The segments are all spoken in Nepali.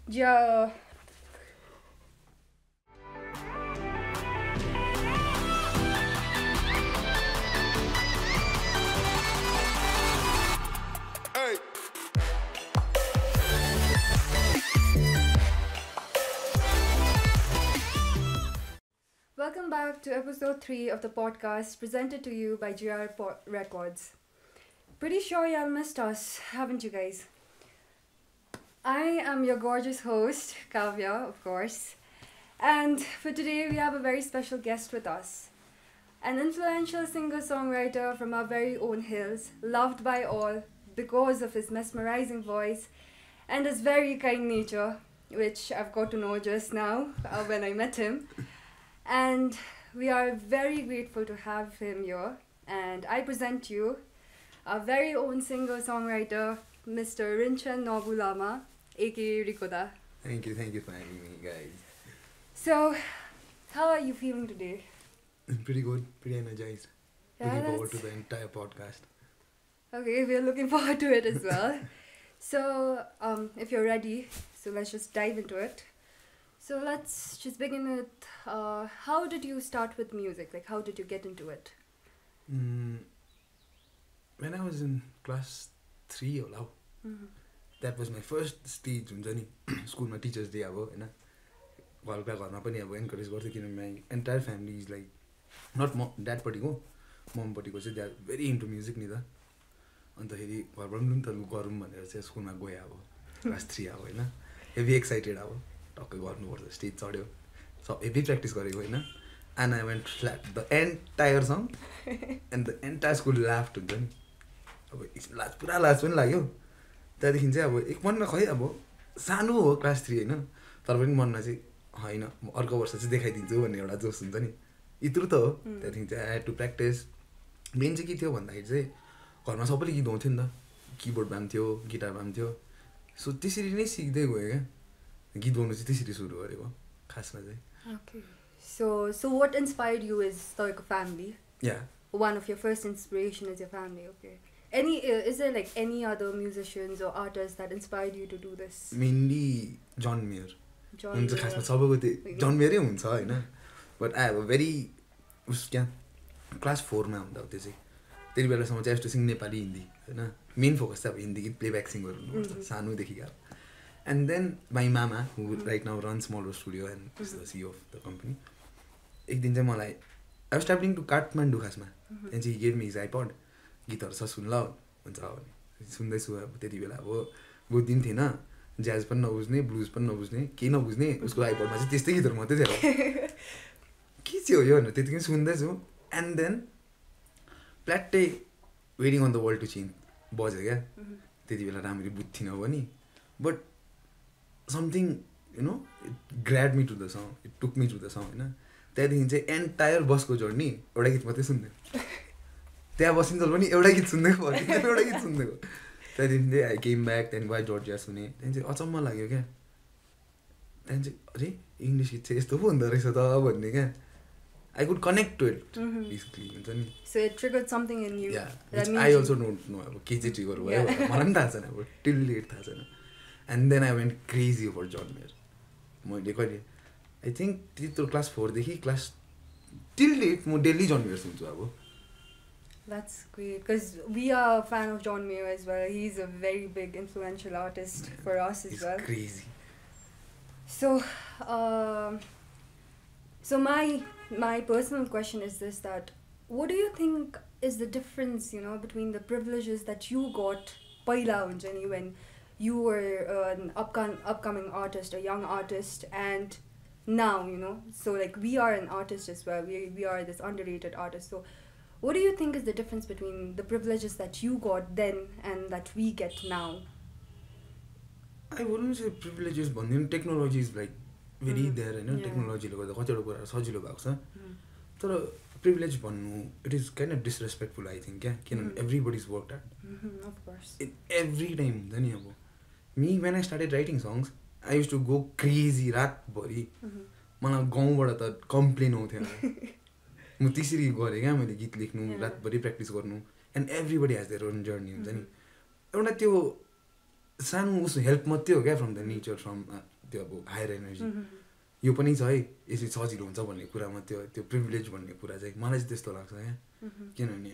Yeah. Welcome back to episode 3 of the podcast presented to you by Records. Pretty sure y'all missed us, haven't you guys? I am your gorgeous host, Kavya, of course. And for today, we have a very special guest with us. An influential singer-songwriter from our very own hills, loved by all because of his mesmerizing voice and his very kind nature, which I've got to know just now when I met him. And we are very grateful to have him here. And I present you our very own singer-songwriter, Mr. Rinchen Norbu Lama, aka Riko. Thank you for having me, guys. So, how are you feeling today? Pretty good, pretty energized. Looking forward to the entire podcast. Okay, we're looking forward to it as well. So, if you're ready, so let's just dive into it. So let's just begin with, how did you start with music? Like, how did you get into it? When I was in class 3 or now, that was my first stage हुन्छ नि स्कुलमा टिचर्स डे अब होइन घरका घरमा पनि अब एन्करेज गर्थ्यो किनभने my entire family is like not ड्याडपट्टिको ममपट्टिको चाहिँ they are very into music नि त अन्तखेरि घरबाट पनि त लु गरौँ भनेर चाहिँ स्कुलमा गएँ अब क्लास 3 अब होइन हेभी एक्साइटेड अब टक्कै गर्नुपर्छ स्टेज चढ्यो हेभी प्र्याक्टिस गरेको होइन and I went flat the entire song and the entire school laughed हुन्छ नि अब लाज पुरा लाज पनि लाग्यो त्यहाँदेखि चाहिँ अब एक मनमा खै अब सानो हो क्लास 3 होइन तर पनि मनमा चाहिँ होइन अर्को वर्ष चाहिँ देखाइदिन्छु भन्ने एउटा जोस हुन्छ नि यत्रु त हो त्यहाँदेखि चाहिँ I had to practice main चाहिँ के थियो भन्दाखेरि चाहिँ घरमा सबैले गीत गाउँथ्यो नि त किबोर्ड भान्थ्यो गिटार भान्थ्यो सो त्यसरी नै सिक्दै गयो क्या गीत गाउनु चाहिँ त्यसरी सुरु गरेको खासमा चाहिँ Okay. So what inspired you is like a family? Yeah. One of your first inspiration is your family, okay. Is there like any other musicians or artists that inspired you to do this? Mainly John Mayer. हुन्छ खासमा सबैको त्यो जन मेयरै हुन्छ होइन but I have a very उस क्या क्लास 4मा हुँदा हो त्यो चाहिँ त्यति बेलासम्म चाहिँ यस्तो सिङ नेपाली हिन्दी होइन मेन फोकस चाहिँ अब हिन्दी गीत प्लेब्याक सिङ्गर हुनुपर्छ सानोदेखि अब एन्ड देन माई मामा who right now run small studio and is the CEO of the company एक दिन चाहिँ मलाई I was travelling to Kathmandu खासमा त्यहाँ चाहिँ गेट मी हिज आइपड गीतहरू छ सुन ल हुन्छ भने सुन्दैछु अब त्यति बेला अब बुझ्दै पनि थिएन ज्याज पनि नबुझ्ने ब्लुज पनि नबुझ्ने केही नबुझ्ने उसको आइपडमा चाहिँ त्यस्तै गीतहरू मात्रै थियो के चाहिँ हो यो भनेर त्यतिकै सुन्दैछु एन्ड देन प्ल्याट्टै waiting on the world to change बज्यो क्या त्यति बेला राम्ररी बुझ्थिनँ पनि but something you know it grabbed me to the song it took me to the song होइन त्यहाँदेखि चाहिँ एन्टायर बसको जर्नी एउटा गीत मात्रै सुन्दै त्यहाँ बसिन्जेल पनि एउटा गीत सुन्दै एउटा गीत सुन्दै त्यहाँदेखि चाहिँ आई केम ब्याक त्यहाँदेखि वाइ जर्जिया सुने त्यहाँदेखि चाहिँ अचम्म लाग्यो क्या त्यहाँदेखि चाहिँ अरे इङ्ग्लिस गीत चाहिँ यस्तो पो हुँदो रहेछ त भन्ने क्या I could connect to it basically हुन्छ नि So it triggered something in you. Yeah, I also don't know अब के चाहिँ ट्रिगर भयो मलाई पनि थाहा छैन अब टिल डेट थाहा छैन and then I went crazy over John Mayer मैले कहिले आई थिङ्क त्यत्रो क्लास 4देखि क्लास टिल डेट म डेली जन मेयर सुन्छु अब That's great because we are a fan of John Mayer as well. He's a very big influential artist for us as well. It's crazy. So my personal question is this: that what do you think is the difference, between the privileges that you got paila huncha ni when you were an upcoming artist, a young artist, and now, so like we are an artist as well. We are this underrated artist. So what do you think is the difference between the privileges that you got then and that we get now? I wouldn't say privileges भन्ने technology is like very there होइन टेक्नोलोजीले गर्दा कतिवटा कुरा सजिलो भएको छ तर प्रिभिलेज भन्नु it is kind of disrespectful I think क्या किनभने everybody is work at in every time हुन्छ नि अब me when I started writing songs I use to go crazy रातभरि मलाई गाउँबाट त कम्प्लेन आउँथेन म त्यसरी गरेँ क्या मैले गीत लेख्नु रातभरि प्र्याक्टिस गर्नु and everybody has their own journey हुन्छ नि एउटा त्यो सानो उसो हेल्प मात्रै हो क्या फ्रम द नेचर फ्रम त्यो अब हायर एनर्जी यो पनि छ है यसरी सजिलो हुन्छ भन्ने कुरामा त्यो प्रिभिलेज भन्ने कुरा चाहिँ मलाई चाहिँ त्यस्तो लाग्छ क्या किनभने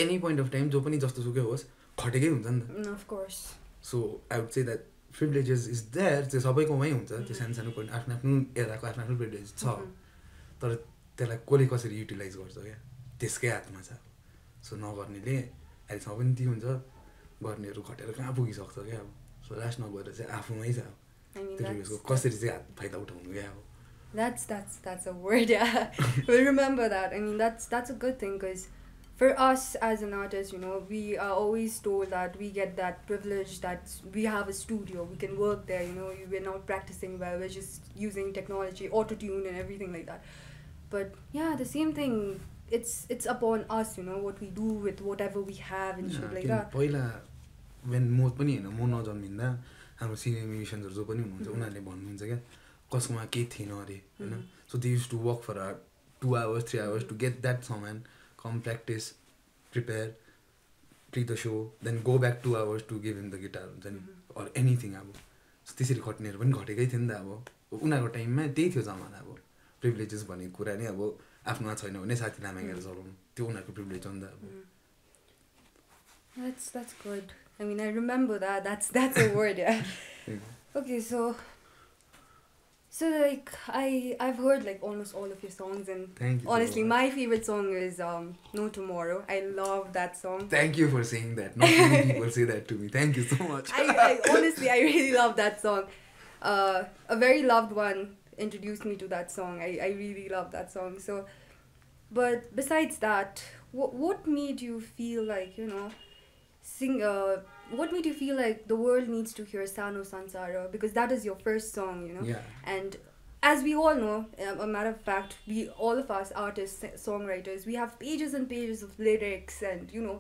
एनी पोइन्ट अफ टाइम जो पनि जस्तो सुकै होस् खटेकै हुन्छ नि त of course so I would say that privileges is there त्यो सबैकोमै हुन्छ त्यो सानो सानो पोइन्ट आफ्नो आफ्नो एराको आफ्नो आफ्नो प्रिभिलेज छ तर त्यसलाई कसले कसरी युटिलाइज गर्छ क्या त्यसकै हातमा छ सो नगर्नेले अहिलेसम्म पनि ती हुन्छ गर्नेहरू खटेर कहाँ पुगिसक्छ क्या अब सो लास्ट नगएर चाहिँ आफूमै छ त्यो कसरी चाहिँ हात फाइदा उठाउनु क्या अब That's a word, yeah. We'll remember that. I mean, that's a good thing because for us as an artist, you know, we are always told that we get that privilege that we have a studio, we can work there, you know, we're not practicing well, we're just using technology, auto-tune and everything like that. But yeah, the same thing, it's upon us, you know, what we do with whatever we have and shit like that. पहिला when म पनि हैन म नजन्मिँदा हाम्रो सिनियर म्युजिशियन्सहरु जो पनि हुनुहुन्छ उनीहरूले भन्नुहुन्छ क्या कसकोमा केही थिएन अरे हैन so they use to work for 2 hours 3 hours to get that song and come practice prepare play the show then go back 2 hours to give him the guitar हुन्छ नि or anything अब त्यसरी खट्नेहरू पनि घटेकै थियो नि त अब उनीहरूको टाइममा त्यही थियो जमाना अब प्रिभिलेजेस भन्ने कुरा नै अब आफ्नोमा छैन भने साथीलाई मागेर चलाउनु त्यो उनीहरूको प्रिभिलेज हो नि त अब That's good. I mean, I remember that. That's a word, yeah. Okay, so like I've heard like almost all of your songs, and Thank you honestly, my favorite song is No Tomorrow. I love that song. Thank you for saying that. Not many people say that to me. Thank you so much. I honestly, I really love that song. A very loved one introduced me to that song. I really love that song. So, but besides that, what made you feel like, you know, what made you feel like the world needs to hear Sano Sansara, because that is your first song, you know? Yeah. And as we all know, a matter of fact, all of us artists, songwriters, we have pages and pages of lyrics and, you know,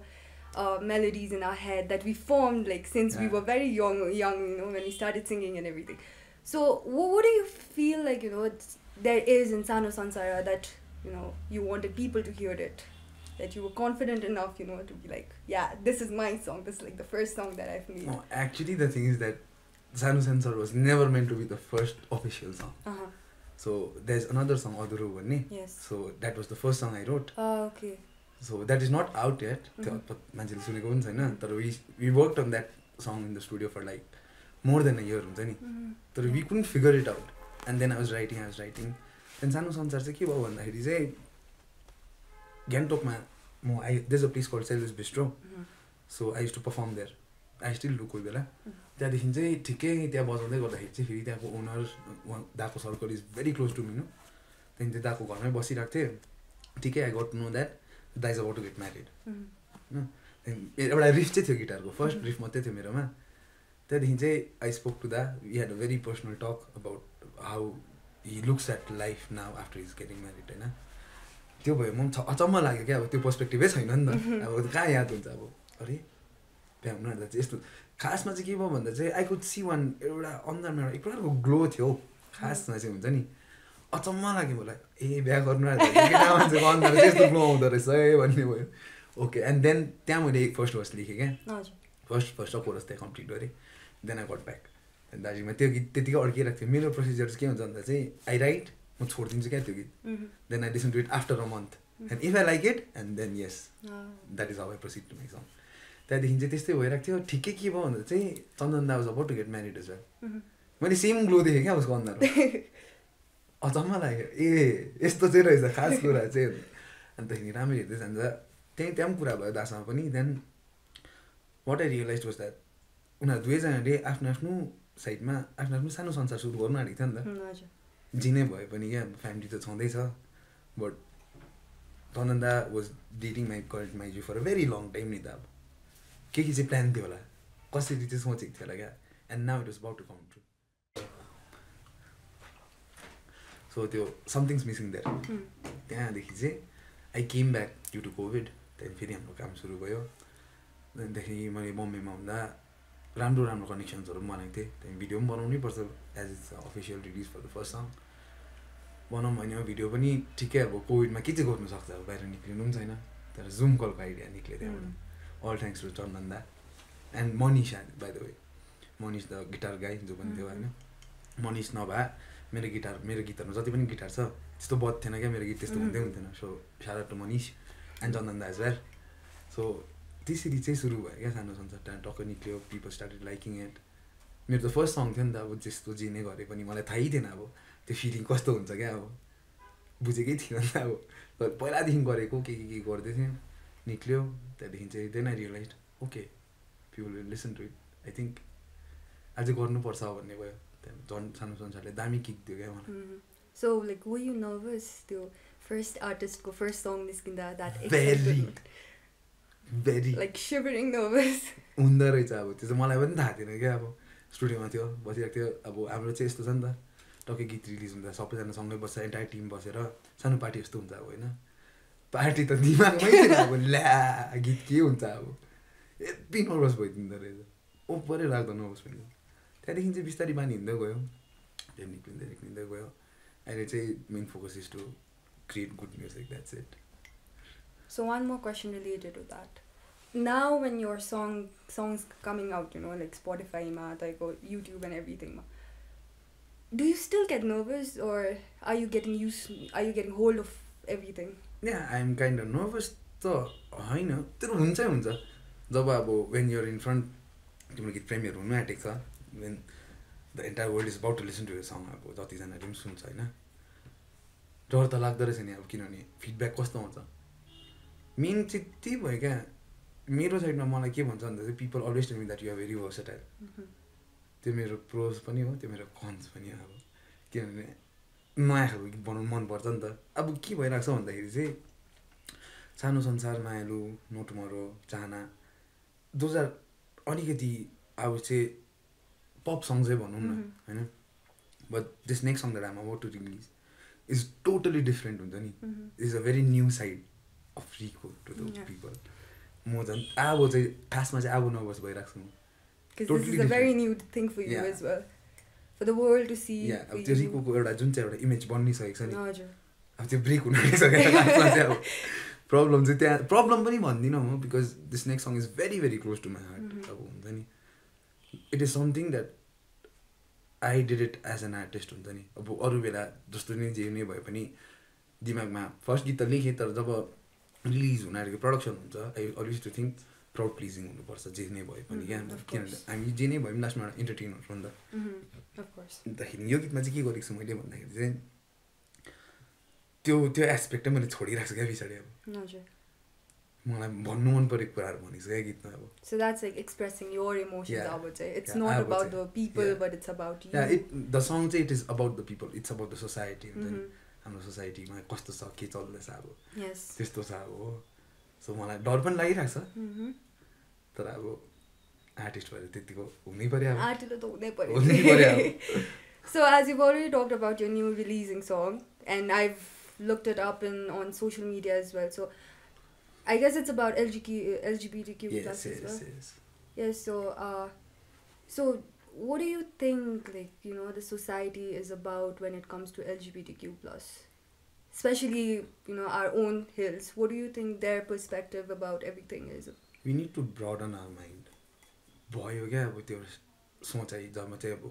melodies in our head that we formed like since we were very young, you know, when we started singing and everything. So what do you feel like, you know, there is in Sano Sansara that, you know, you wanted people to hear it? That you were confident enough, you know, to be like, yeah, this is my song. This is like the first song that I've made. No, actually, the thing is that Sano Sansara was never meant to be the first official song. So there's another song, Aduru Vanni. Yes. So that was the first song I wrote. Okay. So that is not out yet. But we worked on that song in the studio for like more than a year. But we couldn't figure it out. And then I was writing. Then Sano Sansara चाहिँ के भयो भन्दाखेरि चाहिँ Gangtokma, there's a place called Selva's Bistro. So I used to perform there. I still do कोही बेला त्यहाँदेखि चाहिँ ठिकै त्यहाँ बजाउँदै गर्दाखेरि चाहिँ फेरि त्यहाँको ओनर दाको circle is very close to me no त्यहाँदेखि त्यो दाको घरमै बसिरहेको थिएँ ठिकै I got to know that दा is about to get married होइन एउटा रिफ चाहिँ थियो गिटारको फर्स्ट रिफ मात्रै थियो मेरोमा त्यहाँदेखि चाहिँ आई स्पोक टु दा we had a very personal talk about how he looks at life now after his getting married होइन त्यो भयो म अचम्म लाग्यो क्या अब त्यो पर्सपेक्टिभै छैन नि त अब कहाँ याद हुन्छ अब अरे बिहा हुनु चाहिँ यस्तो खासमा चाहिँ के भयो भन्दा चाहिँ आई कुड सी वान एउटा अनुहारमा एक प्रकारको ग्लो थियो खासमा चाहिँ हुन्छ नि अचम्म लाग्यो मलाई ए बिहा गर्नु मान्छेको अनुहार चाहिँ यस्तो ग्लो आउँदो रहेछ है भन्ने भयो ओके एन्ड देन त्यहाँ मैले फर्स्ट वर्स लेखेँ क्या फर्स्ट कोरस त्यहाँ कम्प्लिट गरेँ देन आई गट ब्याक दार्जिलिङमा त्यो गीत त्यतिकै अड्किरहेको थियो मेरो प्रोसिजर चाहिँ के हुन्छ भन्दा चाहिँ आई राइट म छोडिदिन्छु क्या त्यो गीत then I listen to it after a month and if I like it and then yes that is how I proceed to make song त्यहाँदेखि चाहिँ त्यस्तै भइरहेको थियो ठिकै के भयो भन्दा चाहिँ चन्दन दा was about to get married as well मैले सेम ग्लो देखेँ क्या उसको अनुहार अचम्म लाग्यो ए यस्तो चाहिँ रहेछ खास कुरा चाहिँ अन्तखेरि राम्रो हेर्दै जान्छ त्यहाँ पनि कुरा भयो दासँग पनि then what I realize was that उनीहरू दुवैजनाले आफ्नो आफ्नो साइडमा आफ्नो आफ्नो सानो संसार सुरु गर्नु आँटेको थियो नि त जी नै भए पनि क्या फ्यामिली त छँदैछ बट चन्दन दा वाज डेटिङ माई करेन्ट माइजू for a very long time नि त अब के चाहिँ प्लान थियो होला कसरी चाहिँ सोचेको थियो होला क्या and now it was about to come true so त्यो समथिङ्स मिसिङ देयर त्यहाँदेखि चाहिँ I came back due to COVID त्यहाँदेखि फेरि हाम्रो काम सुरु भयो त्यहाँदेखि मैले बम्बेमा हुँदा राम्रो राम्रो कनेक्सन्सहरू पनि बनाएको थिएँ त्यहाँदेखि भिडियो पनि बनाउनै पर्छ as is official release for the first song बनाऊँ भने भिडियो पनि ठिकै अब कोभिडमा के चाहिँ गर्नु सक्छ अब बाहिर निक्लिनु पनि छैन तर जुम कलको आइडिया निक्ल्यो त्यहाँबाट अल थ्याङ्क्स टु चन्दन दा and Manish by the way Manish the guitar गाई जो पनि थियो होइन मनिस नभए मेरो गीतहरुमा जति पनि गिटार छ त्यस्तो बज्थेन क्या मेरो गीत त्यस्तो हुँदै हुन्थेन सो shout out to मनिस एन्ड चन्दन दा एज वेल सो त्यसरी चाहिँ सुरु भयो क्या सानो संसार त्यहाँ टक्क निक्ल्यो पिपल स्टार्टेड लाइकिङ इट मेरो त फर्स्ट सङ थियो नि त अब जस्तो जे नै गरे पनि मलाई थाहै थिएन अब त्यो फिलिङ कस्तो हुन्छ क्या अब बुझेकै थिएन नि त अब पहिलादेखि गरेको के गर्दै थिएँ निक्ल्यो त्यहाँदेखि चाहिँ then I realize okay people will listen to it I think अझै गर्नुपर्छ भन्ने भयो त्यहाँ झन् सानो संसारले दामी किक दियो क्या मलाई So like were you nervous त्यो first artist को first song निस्किँदा that very like shivering nervous हुँदो रहेछ अब त्यो चाहिँ मलाई पनि थाहा थिएन क्या अब स्टुडियोमा थियो बसिरहेको थियो अब हाम्रो चाहिँ यस्तो छ नि त टक्कै गीत रिलिज हुँदा सबैजना सँगै बस्छ एन्टायर टिम बसेर सानो पार्टी जस्तो हुन्छ अब होइन पार्टी त दिमागमै थिएन अब ल्या गीत के हुन्छ अब यति नर्भस भइदिँदो रहेछ ओपरै लाग्दो नर्भस पनि त्यहाँदेखि चाहिँ बिस्तारै बानी हिँड्दै गयो त्यो निक्लिँदै गयो अहिले चाहिँ main focus is to create good music that's it So one more question related to that. Now when your songs coming out, you know, like Spotify ma, like YouTube and everything ma, do you still get nervous or are you getting hold of everything? Yeah, I'm kind of nervous त होइन त्यो हुन्छ जब अब when you're in front तिम्रो गीत प्रेमियर हुनु आँटेको छ when the entire world is about to listen to your song अब जतिजनाले पनि सुन्छ होइन डर त लाग्दो रहेछ नि अब किनभने फिडब्याक कस्तो आउँछ मेन चाहिँ त्यही भयो क्या मेरो साइडमा मलाई के भन्छ भन्दा चाहिँ people always tell me that you are very versatile त्यो मेरो प्रोज पनि हो त्यो मेरो कन्स पनि हो अब किनभने नयाँ खालको गीत बनाउनु मनपर्छ नि त अब के भइरहेको छ भन्दाखेरि चाहिँ सानो संसार मायालु नो टुमरो चाहना दोज आर अलिकति अब चाहिँ पप सङ चाहिँ भनौँ न होइन but this next song that I'm about to release is totally different हुन्छ नि is a very new side of Rico to the people म झन् अब चाहिँ खासमा चाहिँ अब नर्भस भइरहेको छु because this is a very new thing for you as well for the world to see अब त्यो रिकोको एउटा जुन चाहिँ एउटा इमेज बनिसकेको छ नि हजुर अब त्यो ब्रेक हुन आइसकेको खासमा चाहिँ अब प्रब्लम चाहिँ त्यहाँ प्रब्लम पनि भन्दिनँ म because this next song is very very close to my heart अब हुन्छ नि it is something that I did it as an artist हुन्छ नि अब अरू बेला जस्तो नै जे नै भए पनि दिमागमा फर्स्ट गीत त लेखेँ तर जब रिलिज हुन आँटेको प्रडक्सन हुन्छ I always to think proud pleasing हुनुपर्छ जे नै भए पनि क्या किनभने हामी जे नै भए पनि लास्टमा एउटा इन्टरटेनर हो नि त अन्तखेरि यो गीतमा चाहिँ के गरेको छु मैले भन्दाखेरि चाहिँ त्यो एस्पेक्टै मैले छोडिरहेको छु क्या पछाडि अब मलाई भन्नु मन परेको कुराहरू भनेको छु क्या गीतमा अब so that's like expressing your emotions अब चाहिँ it's not about the people but it's about you the song चाहिँ it is about the people it's about the society हुन्छ नि हाम्रो सोसाइटीमा कस्तो छ के चल्दैछ अब त्यस्तो छ अब हो सो मलाई डर पनि लागिरहेको छ तर अब आर्टिस्ट भएर त्यतिको हुनै पर्यो अब आर्टिस्ट त हुनै पर्यो So as you've already talked about your new releasing song and I've looked it up on social media as well, so I guess it's about LGBTQ plus as well. Yes, so what do you think, like, you know, the society is about when it comes to LGBTQ plus, especially, you know, our own hills? What do you think their perspective about everything is? We need to broaden our mind. भयो क्या अब त्यो सोचाइ जब चाहिँ अब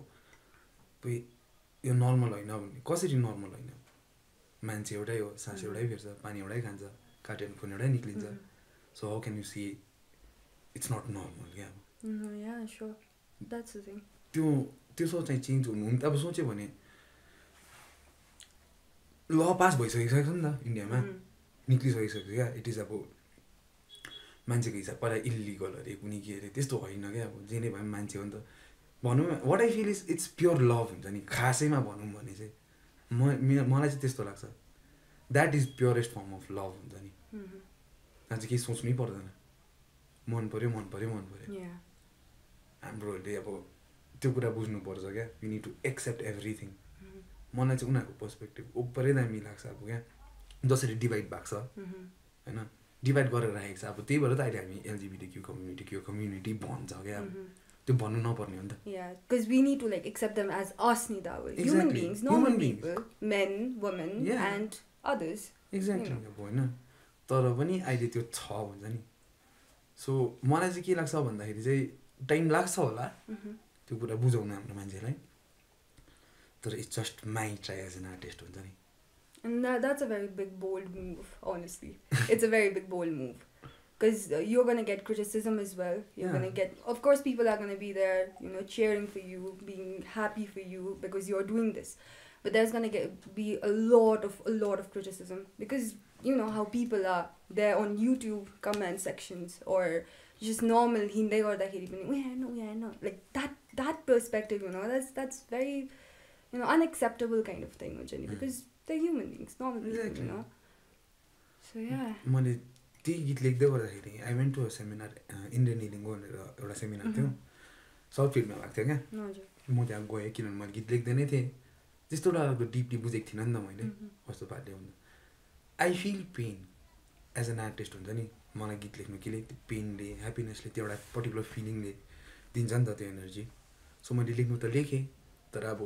यो नर्मल होइन भन्ने कसरी नर्मल होइन मान्छे एउटै हो सास एउटै फेर्छ पानी एउटै खान्छ काटेर खुन एउटै निक्लिन्छ so how can you see it's not normal क्या अब त्यो सोचाइ चेन्ज हुनु त अब सोच्यो भने ल पास भइसकेको छ नि त इन्डियामा निक्लिसकेको छ क्या इट इज अब मान्छेको हिसाब पहिला इलिगल अरे कुनै के अरे त्यस्तो होइन क्या अब जे नै भए पनि मान्छे हो नि त भनौँ what I feel is it's pure love हुन्छ नि खासैमा भनौँ भने चाहिँ मलाई चाहिँ त्यस्तो लाग्छ that is purest form of love हुन्छ नि त्यहाँ चाहिँ केही सोच्नै पर्दैन मन पऱ्यो हाम्रोहरूले अब त्यो कुरा बुझ्नुपर्छ क्या you need to accept everything मलाई चाहिँ उनीहरूको पर्सपेक्टिभ ओभरै दामी लाग्छ अब क्या जसरी डिभाइड भएको छ होइन डिभाइड गरेर राखेको छ अब त्यही भएर त अहिले हामी एलजिबिटिक्यू कम्युनिटी भन्छ क्या अब त्यो भन्नु नपर्ने हो नि त because we need to like accept them as us ni da human beings normal people men women and others exactly अब होइन तर पनि अहिले त्यो छ भन्छ नि सो मलाई चाहिँ के लाग्छ भन्दाखेरि चाहिँ टाइम लाग्छ होला त्यो कुरा बुझाउन हाम्रो मान्छेलाई तर it's just my try as an artist हुन्छ नि. And that's a very big, bold move, honestly. It's a very big, bold move. Because you're going to get criticism as well. You're going to get... Of course, people are going to be there, you know, cheering for you, being happy for you because you're doing this. But there's going to be a lot of criticism. Because, you know, how people are there on YouTube comment sections or just normal, hinde garda kheri pani, we are not. Like, that perspective, you know, that's very, you know, unacceptable kind of thing, because they're human beings, normal people, you know. So yeah. मैले त्यही गीत लेख्दै गर्दाखेरि I went to a seminar Indian healing भनेर एउटा सेमिनार थियो साउथ फिल्डमा भएको थियो क्या. म त्यहाँ गएँ किनभने मैले गीत लेख्दै नै थिएँ. त्यस्तो डरको डिपली बुझेको थिइनँ नि त मैले कस्तो पाराले हुन्छ. I feel pain as an artist हुन्छ नि. मलाई गीत लेख्नु के त्यो पेनले ह्याप्पिनेसले त्यो एउटा पर्टिकुलर फिलिङले दिन्छ नि त त्यो एनर्जी. सो मैले लेख्नु त लेखेँ तर अब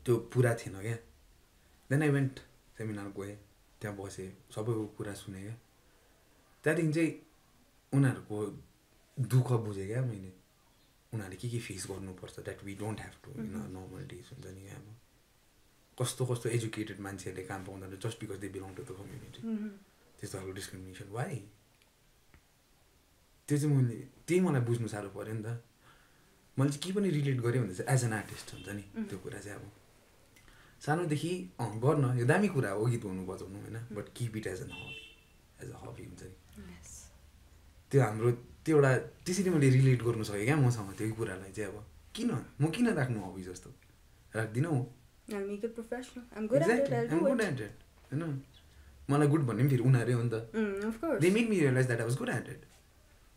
त्यो पुरा थिएन क्या. देन आई वेन्ट सेमिनार गएँ त्यहाँ बसेँ सबैको कुरा सुनेँ क्या. त्यहाँदेखि चाहिँ उनीहरूको दुःख बुझेँ क्या मैले. उनीहरूले के फेस गर्नुपर्छ that we don't have to in normal days हुन्छ नि. अब कस्तो एजुकेटेड मान्छेहरूले काम पाउँदैन just because they belong to the community. त्यस्तो खालको डिस्क्रिमिनेसन वाइ. त्यो चाहिँ मैले त्यही मलाई बुझ्नु साह्रो पऱ्यो नि त. मैले चाहिँ के पनि रिलेट गरेँ भन्दा चाहिँ एज एन आर्टिस्ट हुन्छ नि त्यो कुरा चाहिँ. अब सानोदेखि गर्न यो दामी कुरा हो गीत गाउनु बजाउनु होइन. But keep it as a hobby हुन्छ नि. त्यो हाम्रो त्यो एउटा त्यसरी मैले रिलेट गर्नु सकेँ क्या मसँग त्यो कुरालाई चाहिँ. अब म किन राख्नु हबी जस्तो राख्दिनँ हो. होइन मलाई गुड भन्ने पनि फेरि उनीहरू हो नि त. They make me realize that I was good at it.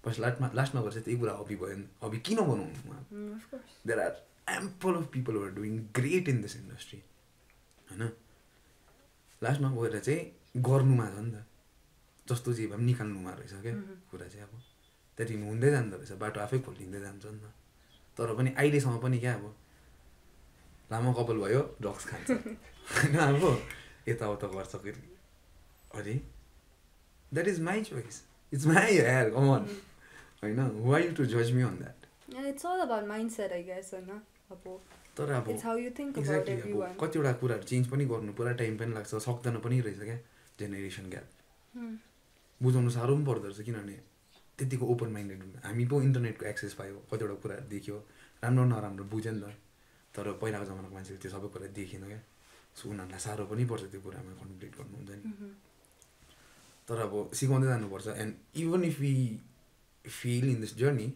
बस लास्टमा गएर चाहिँ त्यही कुरा हबी भयो नि. हबी किन बनाउनु. There are ample of people who are doing great in this industry होइन. लास्टमा गएर चाहिँ गर्नुमा छ नि त. जस्तो जे भए पनि निकाल्नुमा रहेछ क्या कुरा चाहिँ. अब त्यहाँदेखि हुँदै जाँदो रहेछ बाटो आफै खोलिँदै जान्छ नि त. तर पनि अहिलेसम्म पनि क्या अब लामो कपाल भयो ड्रग्स खान्छ होइन. अब यताउता गर्छ अरे that is my choice. It's my hair come on होइन. हु आर यु टु जज me on that. It's all about mindset I guess होइन. अब तर अब एक्ज्याक्टली अब कतिवटा कुराहरू चेन्ज पनि गर्नु पुरा टाइम पनि लाग्छ. सक्दैन पनि रहेछ क्या. जेनेरेसन ग्याप बुझाउनु साह्रो पनि पर्दो रहेछ किनभने त्यतिको ओपन माइन्डेड हामी पो इन्टरनेटको एक्सेस पायो. कतिवटा कुराहरू देख्यो राम्रो नराम्रो बुझ्यो नि त. तर पहिलाको जमानाको मान्छेले त्यो सबै कुरा देखेन क्या. सो उनीहरूलाई साह्रो पनि पर्छ त्यो कुरामा कम्प्लिट गर्नु हुन्छ नि. तर अब सिकाउँदै जानुपर्छ. And even if we feel in this journey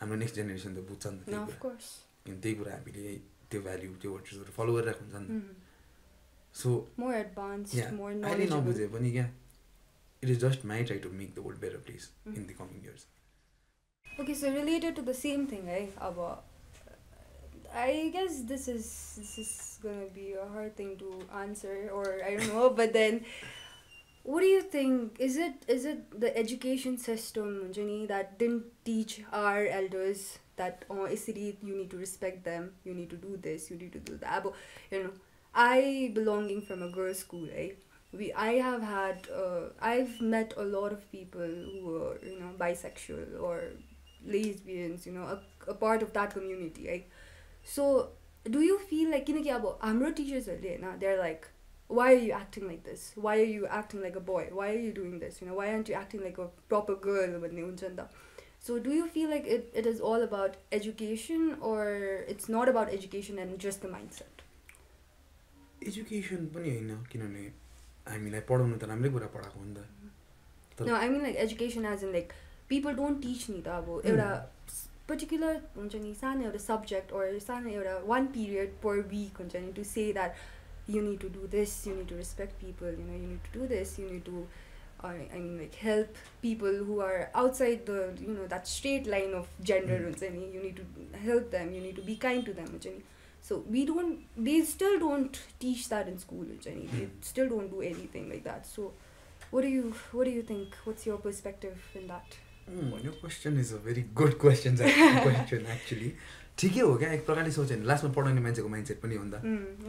हाम्रो नेक्स्ट जेनेरेसन त बुझ्छ नि त. त्यही कुरा हामीले त्यो भ्याल्यु त्यो वर्ड्सहरू फलो गरिरहेको हुन्छ नि. सो अहिले नबुझे पनि क्या it is just my try to make the world better place in the coming years. Okay, so related to the same thing, I guess this is gonna be a hard thing to answer, or I don't know, but then what do you think? Is it the education system, Jenny, that didn't teach our elders that you need to respect them, you need to do this, you need to do that? You know, I belonging from a girls' school, I've met a lot of people who are, you know, bisexual or lesbians, you know, a part of that community, right? So do you feel like our teachers are there, they're like, why are you acting like this? Why are you acting like a boy? Why are you doing this? You know, why aren't you acting like a proper girl? So do you feel like it is all about education, or it's not about education and just the mindset? Education पनि हैन किनभने हामीलाई पढाउनु त राम्रै कुरा पढाएको हो नि त. No, I mean like education as in like people don't teach ni ta abo एउटा particular हुन्छ नि सानो एउटा subject or सानो एउटा one period per week हुन्छ नि to say that you need to do this, you need to respect people, you know, you need to do this, you need to I mean like help people who are outside the, you know, that straight line of gender हुन्छ नि, you need to help them, you need to be kind to them हुन्छ नि. So they still don't teach that in school, they still don't do anything like that. So what do you think? What's your perspective in that? Your question is a very good question actually. ठिकै हो क्या एक प्रकारले सोच्यो भने लास्टमा पढाउने मान्छेको माइन्डसेट पनि हो नि त.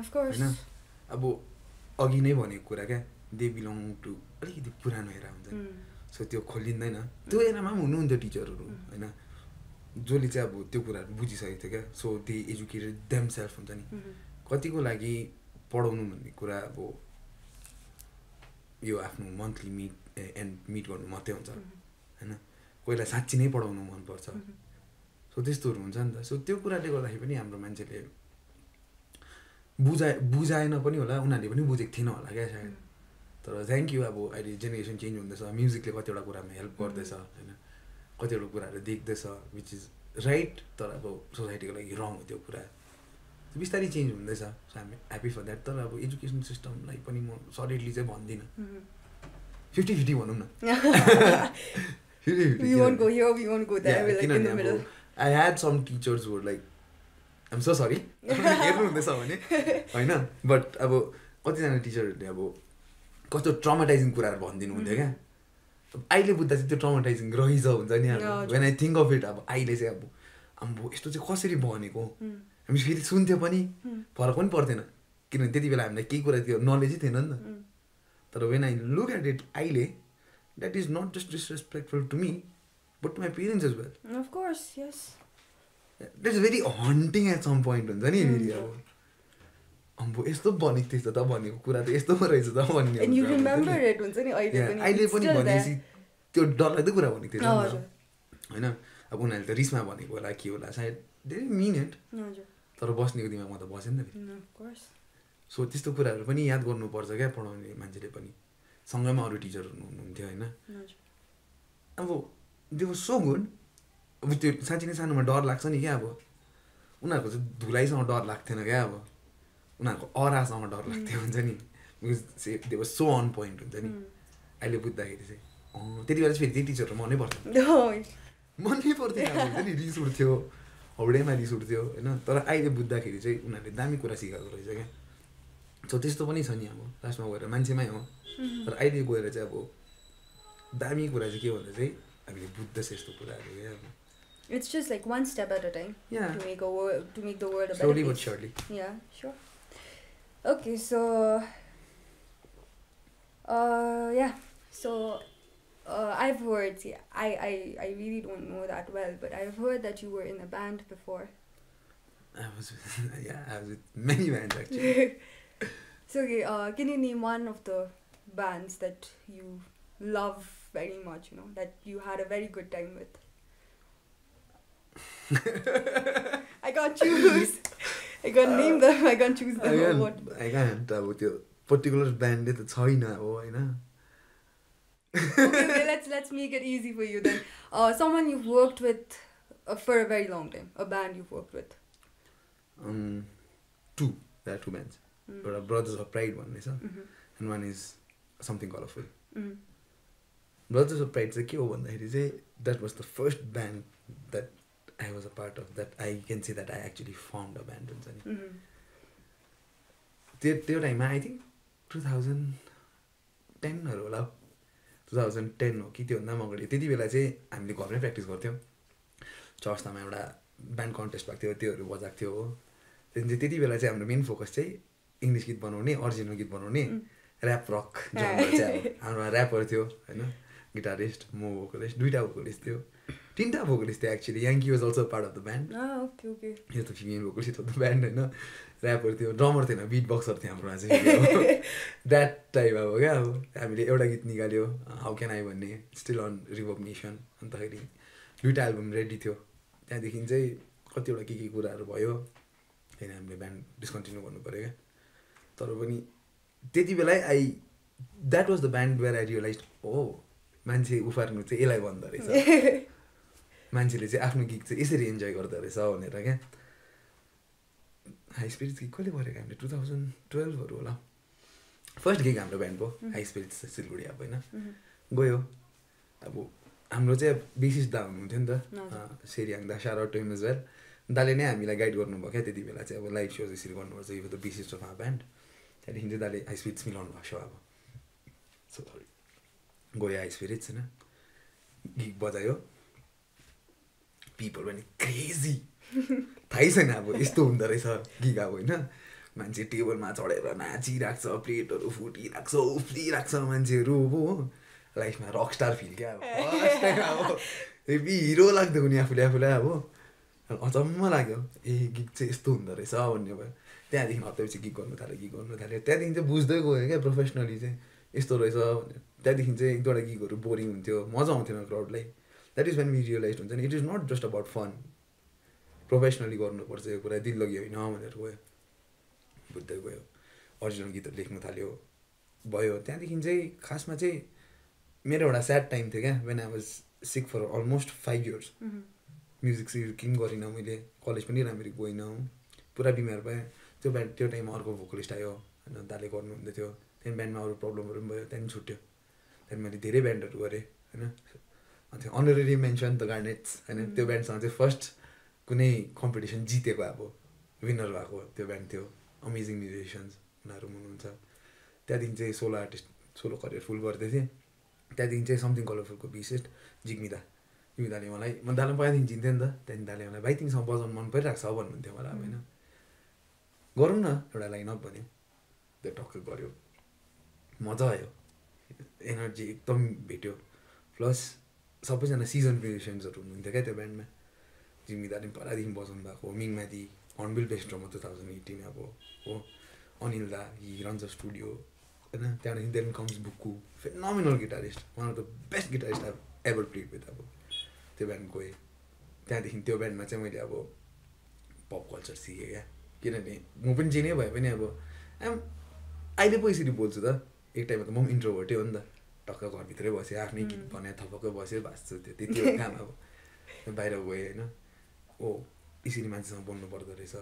Of course. हैन अब अघि नै भनेको कुरा क्या दे बिलोङ टु अलिकति पुरानो एरा हुन्छ नि. सो त्यो खोलिँदैन. त्यो एरामा पनि हुनुहुन्थ्यो टिचरहरू हैन. जसले चाहिँ अब त्यो कुराहरू बुझिसकेको थियो क्या so they educated them self हुन्छ नि कतिको लागि पढाउनु भन्ने कुरा अब यो आफ्नो मन्थली मिट गर्नु मात्रै हुन्छ होइन कोहीलाई साँच्ची नै पढाउनु मनपर्छ सो त्यस्तोहरू हुन्छ नि त सो त्यो कुराले गर्दाखेरि पनि हाम्रो मान्छेले बुझाएन पनि होला उनीहरूले पनि बुझेको थिएन होला क्या सायद तर थ्याङ्क यू अब अहिले जेनेरेसन चेन्ज हुँदैछ म्युजिकले कतिवटा कुरामा हेल्प गर्दैछ होइन कतिवटा कुराहरू देख्दैछ विच इज राइट तर अब सोसाइटीको लागि रङ हो त्यो कुरा बिस्तारै चेन्ज हुँदैछ सो हामी ह्याप्पी फर द्याट तर अब एजुकेसन सिस्टमलाई पनि म सलिडली चाहिँ भन्दिनँ 50-50 भनौँ न 50-50 किनभने अब I had some teachers were like I'm so sorry हेर्नु हुँदैछ भने होइन बट अब कतिजना टिचरहरूले अब कस्तो ट्रमाटाइजिङ कुराहरू भनिदिनु हुन्थ्यो क्या अहिले बुझ्दा चाहिँ त्यो ट्रमाटाइजिङ रहेछ हुन्छ नि अब when I think of it अब अहिले चाहिँ अब यस्तो चाहिँ कसरी भनेको हामी फेरि सुन्थ्यो पनि फरक पनि पर्दैन किनभने त्यति बेला हामीलाई केही कुरा त्यो नलेजै थिएन नि त तर when I look at it अहिले that is not just disrespectful to me but to my parents as well of course yes that is very haunting at some point हुन्छ नि फेरि अब यस्तो भनेको थिएछ त भनेको कुरा त यस्तो रहेछ त भन्ने अहिले पनि भनेपछि त्यो डरलाग्दो कुरा भनेको थिएछ होइन अब उनीहरूले त रिसमा भनेको होला के होला सायद धेरै मिनेट तर बस्नेको दिमागमा त बसेन नि सो त्यस्तो कुराहरू पनि याद गर्नुपर्छ क्या पढाउने मान्छेले पनि सँगैमा अरू टिचरहरू हुनुहुन्थ्यो होइन अब त्यो सो गुड अब त्यो साँच्ची नै सानोमा डर लाग्छ नि क्या अब उनीहरूको चाहिँ धुलाइसँग डर लाग्थेन क्या अब उनीहरूको अरासँग डर लाग्थ्यो हुन्छ नि बिकज त्यो सो अन पोइन्ट हुन्छ नि अहिले बुझ्दाखेरि चाहिँ त्यति बेला चाहिँ फेरि त्यही टिचरहरू मनै पर्थ्यो मनै पर्थ्यो हुन्छ नि रिस उठ्थ्यो हौडेमा रिस उठ्थ्यो होइन तर अहिले बुझ्दाखेरि चाहिँ उनीहरूले दामी कुरा सिकाएको रहेछ क्या सो त्यस्तो पनि छ नि अब लास्टमा गएर मान्छेमै हो तर अहिले गएर चाहिँ अब दामी कुरा चाहिँ के भन्दा चाहिँ हामीले बुझ्दैछ यस्तो कुराहरू क्या अब It's just like one step at a time. Yeah. To make the world a better slowly place. but surely. Yeah, sure. Okay, so yeah. So I've heard. See, I really don't know that well, but I've heard that you were in a band before. I was with many bands actually. So okay, can you name one of the bands that you love very much? You know, that you had a very good time with. I can't choose. I can't name them. I can't choose them. I can't. अब त्यो पर्टिकुलर ब्यान्डले त छैन अब होइन. Okay, let's make it easy for you then. Someone you've worked with for a very long time. A band you've worked with. Two. There are two bands. एउटा Brothers of Pride भन्ने छ and one is Something Colorful. Brothers of Pride चाहिँ के हो भन्दाखेरि चाहिँ that was the first band that I was a part of, that I can say that I actually formed a band हुन्छ नि. त्यो टाइममा आई थिङ्क 2010 होला 2010 हो कि त्योभन्दा पनि अगाडि त्यति बेला चाहिँ हामीले घरमै प्र्याक्टिस गर्थ्यौँ चर्चमा एउटा ब्यान्ड कन्टेस्ट भएको थियो त्योहरू बजाएको थियो हो त्यहाँदेखि त्यति बेला चाहिँ हाम्रो मेन फोकस चाहिँ इङ्ग्लिस गीत बनाउने अरिजिनल गीत बनाउने ऱ्याप रक चाहिँ हाम्रोमा ऱ्यापर थियो होइन गिटारिस्ट म भोकलिस्ट दुईवटा भोकलिस्ट थियो तीनटा भोकलिस्ट थियो actually Yangki was also part of the band यो त female vocalist of the band होइन ऱ्यापर थियो ड्रमर थिएन बिट बक्सर थियो हाम्रोमा चाहिँ द्याट टाइप अब क्या अब हामीले एउटा गीत निकाल्यो हाउ क्यान आई भन्ने स्टिल अन रिकग्निसन अन्तखेरि दुईवटा एल्बम रेडी थियो त्यहाँदेखि चाहिँ कतिवटा के कुराहरू भयो होइन हामीले ब्यान्ड डिस्कन्टिन्यू गर्नु पऱ्यो क्या तर पनि त्यति बेलै that was the band where I realize हो मान्छे उफार्नु चाहिँ यसलाई भन्दो रहेछ मान्छेले चाहिँ आफ्नो गीत चाहिँ यसरी इन्जोय गर्दो रहेछ भनेर क्या हाई स्पिरिट्स गीत कहिले गरेको हामीले 2012 होला फर्स्ट गीत हाम्रो ब्यान्डको हाई स्पिरिट्स सिलगढी अब होइन गयो अब हाम्रो चाहिँ बेसिस दा हुनुहुन्थ्यो नि त सेरियाङ दा shout out to him as well दाले नै हामीलाई गाइड गर्नुभयो क्या त्यति बेला चाहिँ अब लाइभ सो यसरी गर्नुपर्छ यो the basis of our band त्यहाँदेखि चाहिँ दाले हाई स्पिरिट्स मिलाउनु भएको छ अब सो गयो हाई स्पिरिट्स होइन गीत बजायो पिपल पनि क्रेजी थाहै छैन अब यस्तो हुँदो रहेछ गीत अब होइन मान्छे टेबलमा चढेर नाचिरहेको छ प्लेटहरू फुटिरहेको छ उफ्लिरहेको छ मान्छेहरू हो लाइफमा रक स्टार फिल क्या अब फर्स्ट टाइम अब हेभी हिरो लाग्दो नि आफूलाई अब अचम्म लाग्यो गीत चाहिँ यस्तो हुँदो रहेछ भन्ने भयो त्यहाँदेखि हप्तापछि गीत गर्नु थाल्यो त्यहाँदेखि चाहिँ बुझ्दै गयो क्या प्रोफेसनली चाहिँ यस्तो रहेछ भनेर त्यहाँदेखि चाहिँ एक दुईवटा गीतहरू बोरिङ हुन्थ्यो मजा आउँथेन क्राउडलाई that is when we realize हुन्छ नि it is not just about fun professionally गर्नुपर्छ यो कुरा दिल लग्यो होइन भनेर गयो बुझ्दै गयो ओरिजिनल गीतहरू लेख्नु थाल्यो भयो त्यहाँदेखि चाहिँ खासमा चाहिँ मेरो एउटा स्याड टाइम थियो क्या when I was sick for almost 5 years music सिकिङ गरिनँ मैले कलेज पनि राम्ररी गइनँ पुरा बिमार भएँ त्यो टाइममा अर्को भोकलिस्ट आयो होइन दाले गर्नुहुँदै थियो त्यहाँदेखि ब्यान्डमा अरू प्रब्लमहरू पनि भयो त्यहाँदेखि छुट्यो त्यहाँदेखि मैले धेरै ब्यान्डहरू गरेँ होइन अन्त अनररी मेन्सन द गार्नेट्स होइन त्यो ब्यान्डसँग चाहिँ फर्स्ट कुनै कम्पिटिसन जितेको अब विनर भएको त्यो ब्यान्ड थियो अमेजिङ म्युजिसियन्स उनीहरू हुनुहुन्छ त्यहाँदेखि चाहिँ सोलो करियर फुल गर्दै थिएँ त्यहाँदेखि चाहिँ समथिङ कलरफुलको विशेष जिग्मिदाले मलाई म दाले पहिलादेखि चिन्थेँ नि त त्यहाँदेखि दाले मलाई भाइ तिमीसँग बजाउनु मन परिरहेको छ भन्नुहुन्थ्यो मलाई अब होइन गरौँ न एउटा लाइनअप भन्यो त्यो टक्क गऱ्यो मजा आयो एनर्जी एकदम भेट्यो प्लस सबैजना सिजन म्युजिसियन्सहरू हुनुहुन्थ्यो क्या त्यो ब्यान्डमा जिम्मेदारी पहिलादेखि बजाउनु भएको मिङमाथि हर्नबिल बेस्ट ड्रमर 2018 अब हो अनिल दा हि रन्छ स्टुडियो होइन त्यहाँदेखि then comes Bukku phenomenal guitarist one of the best guitarist I ever played with अब त्यो ब्यान्ड गएँ त्यहाँदेखि त्यो ब्यान्डमा चाहिँ मैले अब पप कल्चर सिकेँ क्या किनभने म पनि चिने भए पनि अब अहिले पो यसरी बोल्छु त एक टाइममा त म पनि इन्ट्रोभर्टै हो नि त टक्क घरभित्रै बसेँ आफ्नै गीत बनाएँ थपक्कै बसेँ भाँच्छु त्यो त्यति हो काम अब बाहिर गएँ होइन ओ यसरी मान्छेसँग बोल्नु पर्दो रहेछ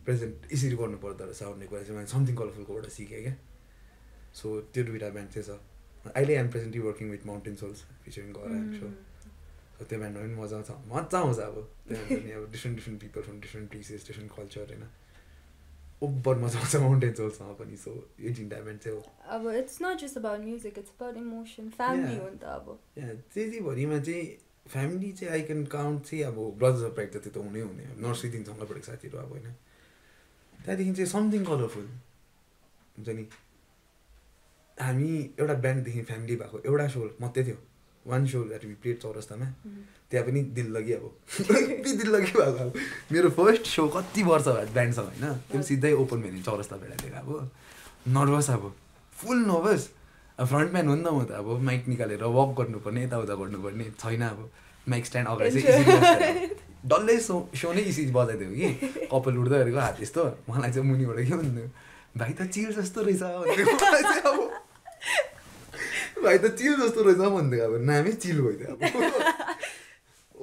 प्रेजेन्ट यसरी गर्नु पर्दो रहेछ भन्ने कुरा चाहिँ मैले समथिङ कलरफुलकोबाट सिकेँ क्या सो त्यो दुइटा ब्यान्ड चाहिँ छ अहिले I'm presently working with Mountain Souls featuring गरेर सो त्यो ब्यान्डमा पनि मजा आउँछ अब त्यहाँ अब different people from different places different culture होइन ओभर मजा आउँछ माउन्टेन सोल्ससँग पनि सो यो तिनवटा ब्यान्ड चाहिँ हो अब it's not just about music it's about emotion family हो नि त अब त्यतिभरिमा चाहिँ फ्यामिली चाहिँ आई क्यान काउन्ट चाहिँ अब ब्रदर्स अफ प्राइड जति त हुनै नर्सरी दिनसँग पढेको साथीहरू अब होइन त्यहाँदेखि चाहिँ समथिङ कलरफुल हुन्छ नि हामी एउटा ब्यान्डदेखि फ्यामिली भएको एउटा सो मात्रै थियो one show that we played चौरस्तामा त्यहाँ पनि दिल लगी अब दिल लगी भएको अब मेरो फर्स्ट सो कति वर्ष भयो ब्यान्डसँग होइन त्यो सिधै ओपन भेन्यू चौरस्ता भेटाइदिएको अब नर्भस अब फुल नर्भस अब फ्रन्टम्यान हो नि त म त अब माइक निकालेर वक गर्नुपर्ने यताउता गर्नुपर्ने छैन अब माइक स्ट्यान्ड अगाडि चाहिँ डल्लै सो नै इसी बजाइदियो कि कपाल उड्दै गरेको हात यस्तो मलाई चाहिँ मुनिबाट के भन्थ्यो भाइ त चिल जस्तो रहेछ अब भाइ त चिल जस्तो रहेछ भन्थ्यो अब नामै चिल भइदियो अब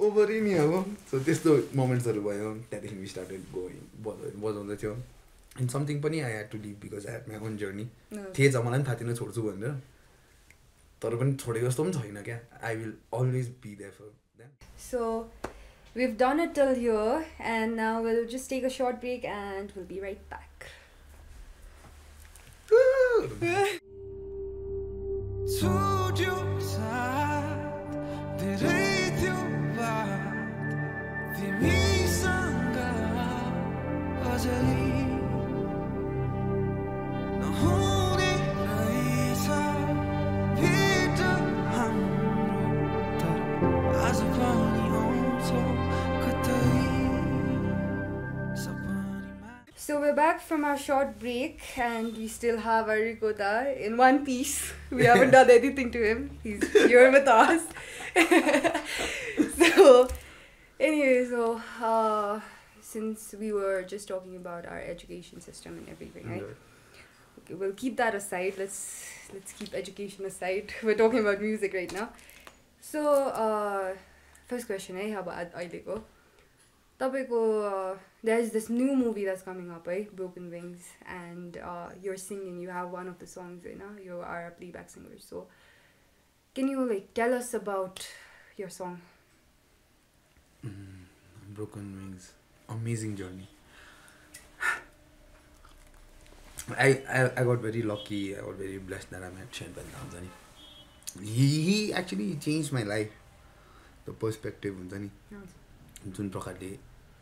ओभरै नि अब सो त्यस्तो मोमेन्ट्सहरू भयो त्यहाँदेखि वी स्टार्टेड गोइङ बजाउँदै थियो एन्ड समथिङ पनि I had to leave because I had my own journey थिएछ मलाई पनि थाहा थिएन छोड्छु भनेर तर पनि छोडेको जस्तो पनि छैन क्या I will always be there for them so we've done it till here and now we'll just take a short break and we'll be right back. So we're back from our short break and we still have our Riko in one piece. We haven't done anything to him. He's here with us. So anyway, since we were just talking about our education system and everything, right? Okay, we'll keep that aside. Let's keep education aside. We're talking about music right now. So first question, how about Aileko? There's this new movie that's coming up, right? Broken Wings, and you're singing. You have one of the songs, you know. You are a playback singer. So, can you tell us about your song? Broken Wings, amazing journey. I got very lucky. I got very blessed that I met Shenpan Tanzani. He actually changed my life. The perspective, Tanzani. जुन प्रकारले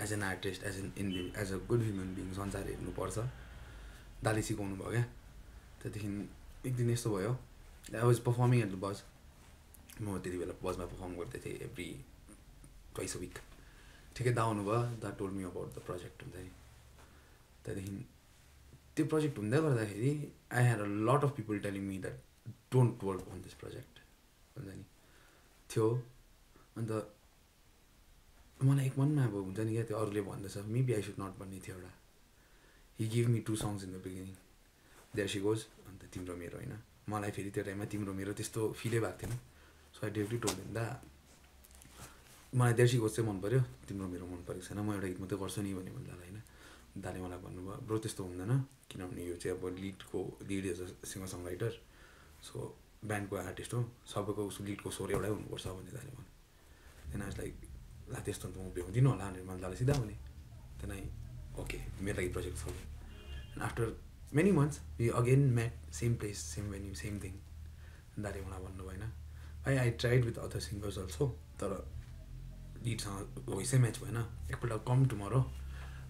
as an artist as a good human being संसार हेर्नुपर्छ दाले सिकाउनु भयो क्या त्यहाँदेखि एक दिन यस्तो भयो I was performing at the bus म त्यति बेला बसमा पर्फर्म गर्दै थिएँ एभ्री twice a week. ठिकै दा आउनुभयो, दा told me about the project हुन्छ नि. त्यहाँदेखि त्यो प्रोजेक्ट हुँदै गर्दाखेरि I had a lot of people telling me that don't work on this project हुन्छ नि थियो. अन्त मलाई एक मनमा अब हुन्छ नि क्या त्यो अरूले भन्दैछ मेबी आई सुड नट भन्ने थियो एउटा. He give me 2 songs in the beginning, there she goes. अन्त तिम्रो मेरो होइन, मलाई फेरि त्यो टाइममा तिम्रो मेरो त्यस्तो फिलै भएको थिएन. सो आई डेभली टोल्ड हिम दा मलाई देयर सी गोज चाहिँ मन पऱ्यो, तिम्रो मेरो मन परेको छैन, म एउटा गीत मात्रै गर्छु नि भने भन्दा होइन. दाले मलाई भन्नुभयो ब्रो त्यस्तो हुँदैन, किनभने यो चाहिँ अब lead as a singer songwriter, so ब्यान्डको आर्टिस्ट हो, सबैको उसको लिडको स्वर एउटै हुनुपर्छ भन्ने दाले भने. त्यहाँदेखि लाइक ला त्यस्तो त म भ्याउँदिनँ होला भनेर मैले दाले सिधा भने. त्यहाँदेखि ओके मेरो लागि प्रोजेक्ट छ. And after many months we again met, same place same venue same thing. दाले मलाई भन्नु भएन I tried with other singers also, तर लिडसँग भोइसै म्याच भएन, एकपल्ट कम टुमरो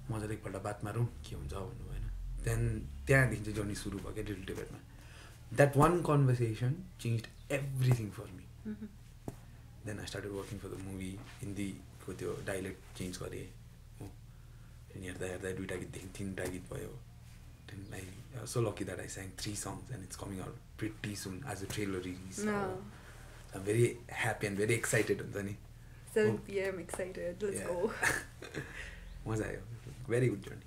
मजाले एकपल्ट बात मारौँ के हुन्छ भन्नु भएन. त्यहाँदेखि चाहिँ जर्नी सुरु भयो क्या लिटिल टिबेटमा. That one conversation changed everything for me. Then I started working for the movie. हिन्दीको त्यो डाइलेक्ट चेन्ज गरेँ हो. हेर्दा हेर्दा 2टा गीतदेखि 3टा गीत भयो. Then I so lucky that I sang 3 songs and it's coming out pretty soon as a trailer release. I am very happy and very excited हुन्छ नि. 7 PM excited, let's go. मजा आयो, भेरी गुड जर्नी.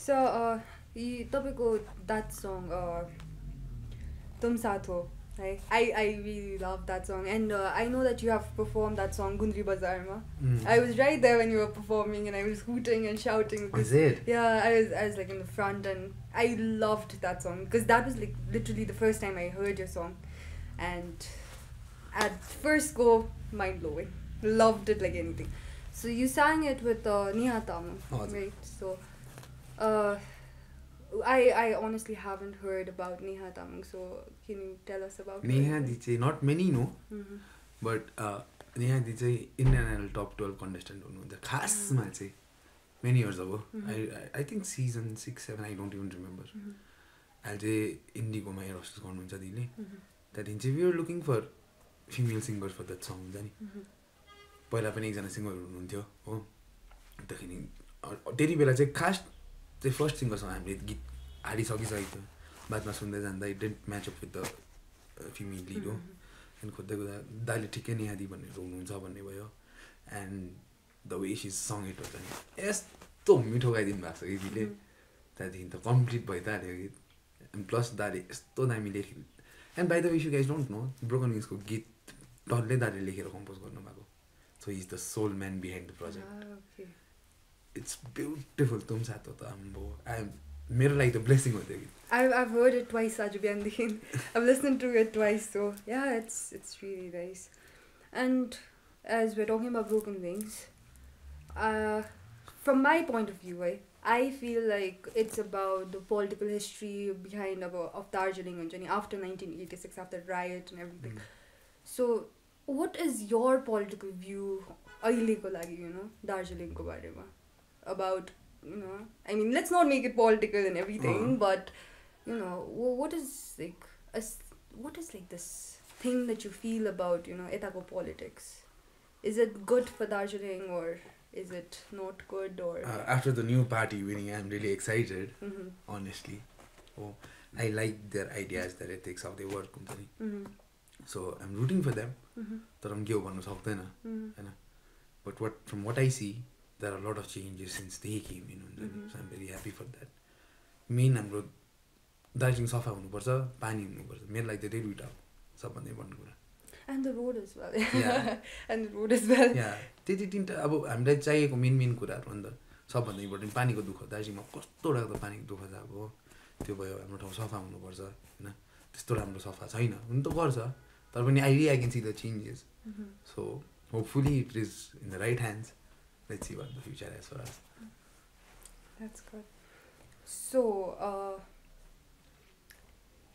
So तपाईँको द्याट सङ तुम साथ हो है, I really love that song, and I know that you have performed that song Gundry Bazaar ma. I was right there when you were performing and I was hooting and shouting. Was it? Yeah, I was like in the front and I loved that song because that was like literally the first time I heard your song, and at first go mind blowing, loved it like anything. So you sang it with Tamang, right? So I honestly haven't heard about Tamang, so can you tell us about Neha Di चाहिँ not many know, but Neha Di चाहिँ Indian Idol top 12 contestant हुनुहुन्छ खासमा चाहिँ many years ago. I think season 6-7 I don't even remember. अहिले चाहिँ इन्डीकोमा एयर होस्टेस गर्नुहुन्छ दिदीले. त्यहाँदेखि चाहिँ we were looking for female singers for that song हुन्छ नि. पहिला पनि एकजना सिङ्गरहरू हुनुहुन्थ्यो हो. अन्तखेरि त्यति बेला चाहिँ खास चाहिँ फर्स्ट सिङ्गरसँग हामीले गीत हालिसकिसकेको थियो. बादमा सुन्दै जाँदा it didn't match up with the female lead हो. एन्ड खोज्दै खोज्दा दाइले ठिकै निहादी भनेर हुनुहुन्छ भन्ने भयो. And the way she sang it हुन्छ नि यस्तो मिठो गाइदिनु भएको छ दिदीले. त्यहाँदेखि त कम्प्लिट भयो त हाल्यो गीत. एन्ड प्लस दाले यस्तो दामी लेख्यो. And by the way you guys don't know broken विङ्सको गीत डल्लै दाले लेखेर कम्पोज गर्नुभएको. So he's the soul man behind the project. Okay. It's beautiful. तुम साथ हो त अम्बो. मेरो लागि त blessing हो त्यो गीत. I've heard it twice आज बिहानदेखि. I've listened to it twice, so yeah, it's really nice. And as we're talking about Broken Wings, from my point of view, I feel like it's about the political history behind of Darjeeling after 1986, after riot and everything. So what is your political view अहिलेको लागि, दार्जिलिङको बारेमा, about, I mean, let's not make it political and everything, but what is like this thing that you feel about यताको politics? Is it good for Darjeeling or is it not good? Or after the new party winning, I'm really excited. Honestly, I like their ideas, their ethics, how they work. So I'm rooting for them. तर हम के हो भन्नु सक्दैन हैन. But from what I see, there are a lot of changes since they came in. So I'm very happy for that. Main हाम्रो दार्जिलिङ सफा हुनुपर्छ, पानी हुनुपर्छ. मेरो लागि चाहिँ दुईटा हो सबभन्दा इम्पोर्टेन्ट कुरा. And the road as well. Yeah. And the road as well. Yeah. त्यति तिनटा अब हामीलाई चाहिएको मेन कुराहरू अन्त सबभन्दा इम्पोर्टेन्ट पानीको दुःख. दार्जिलिङमा कस्तो लाग्दो पानीको दुःख भएको त्यो भयो. हाम्रो ठाउँ सफा हुनुपर्छ हैन. त्यस्तो राम्रो सफा छैन. हुन त गर्छ. तर पनि I can see the changes. So hopefully it is in the right hands. Let's see what the future has for us. That's good. So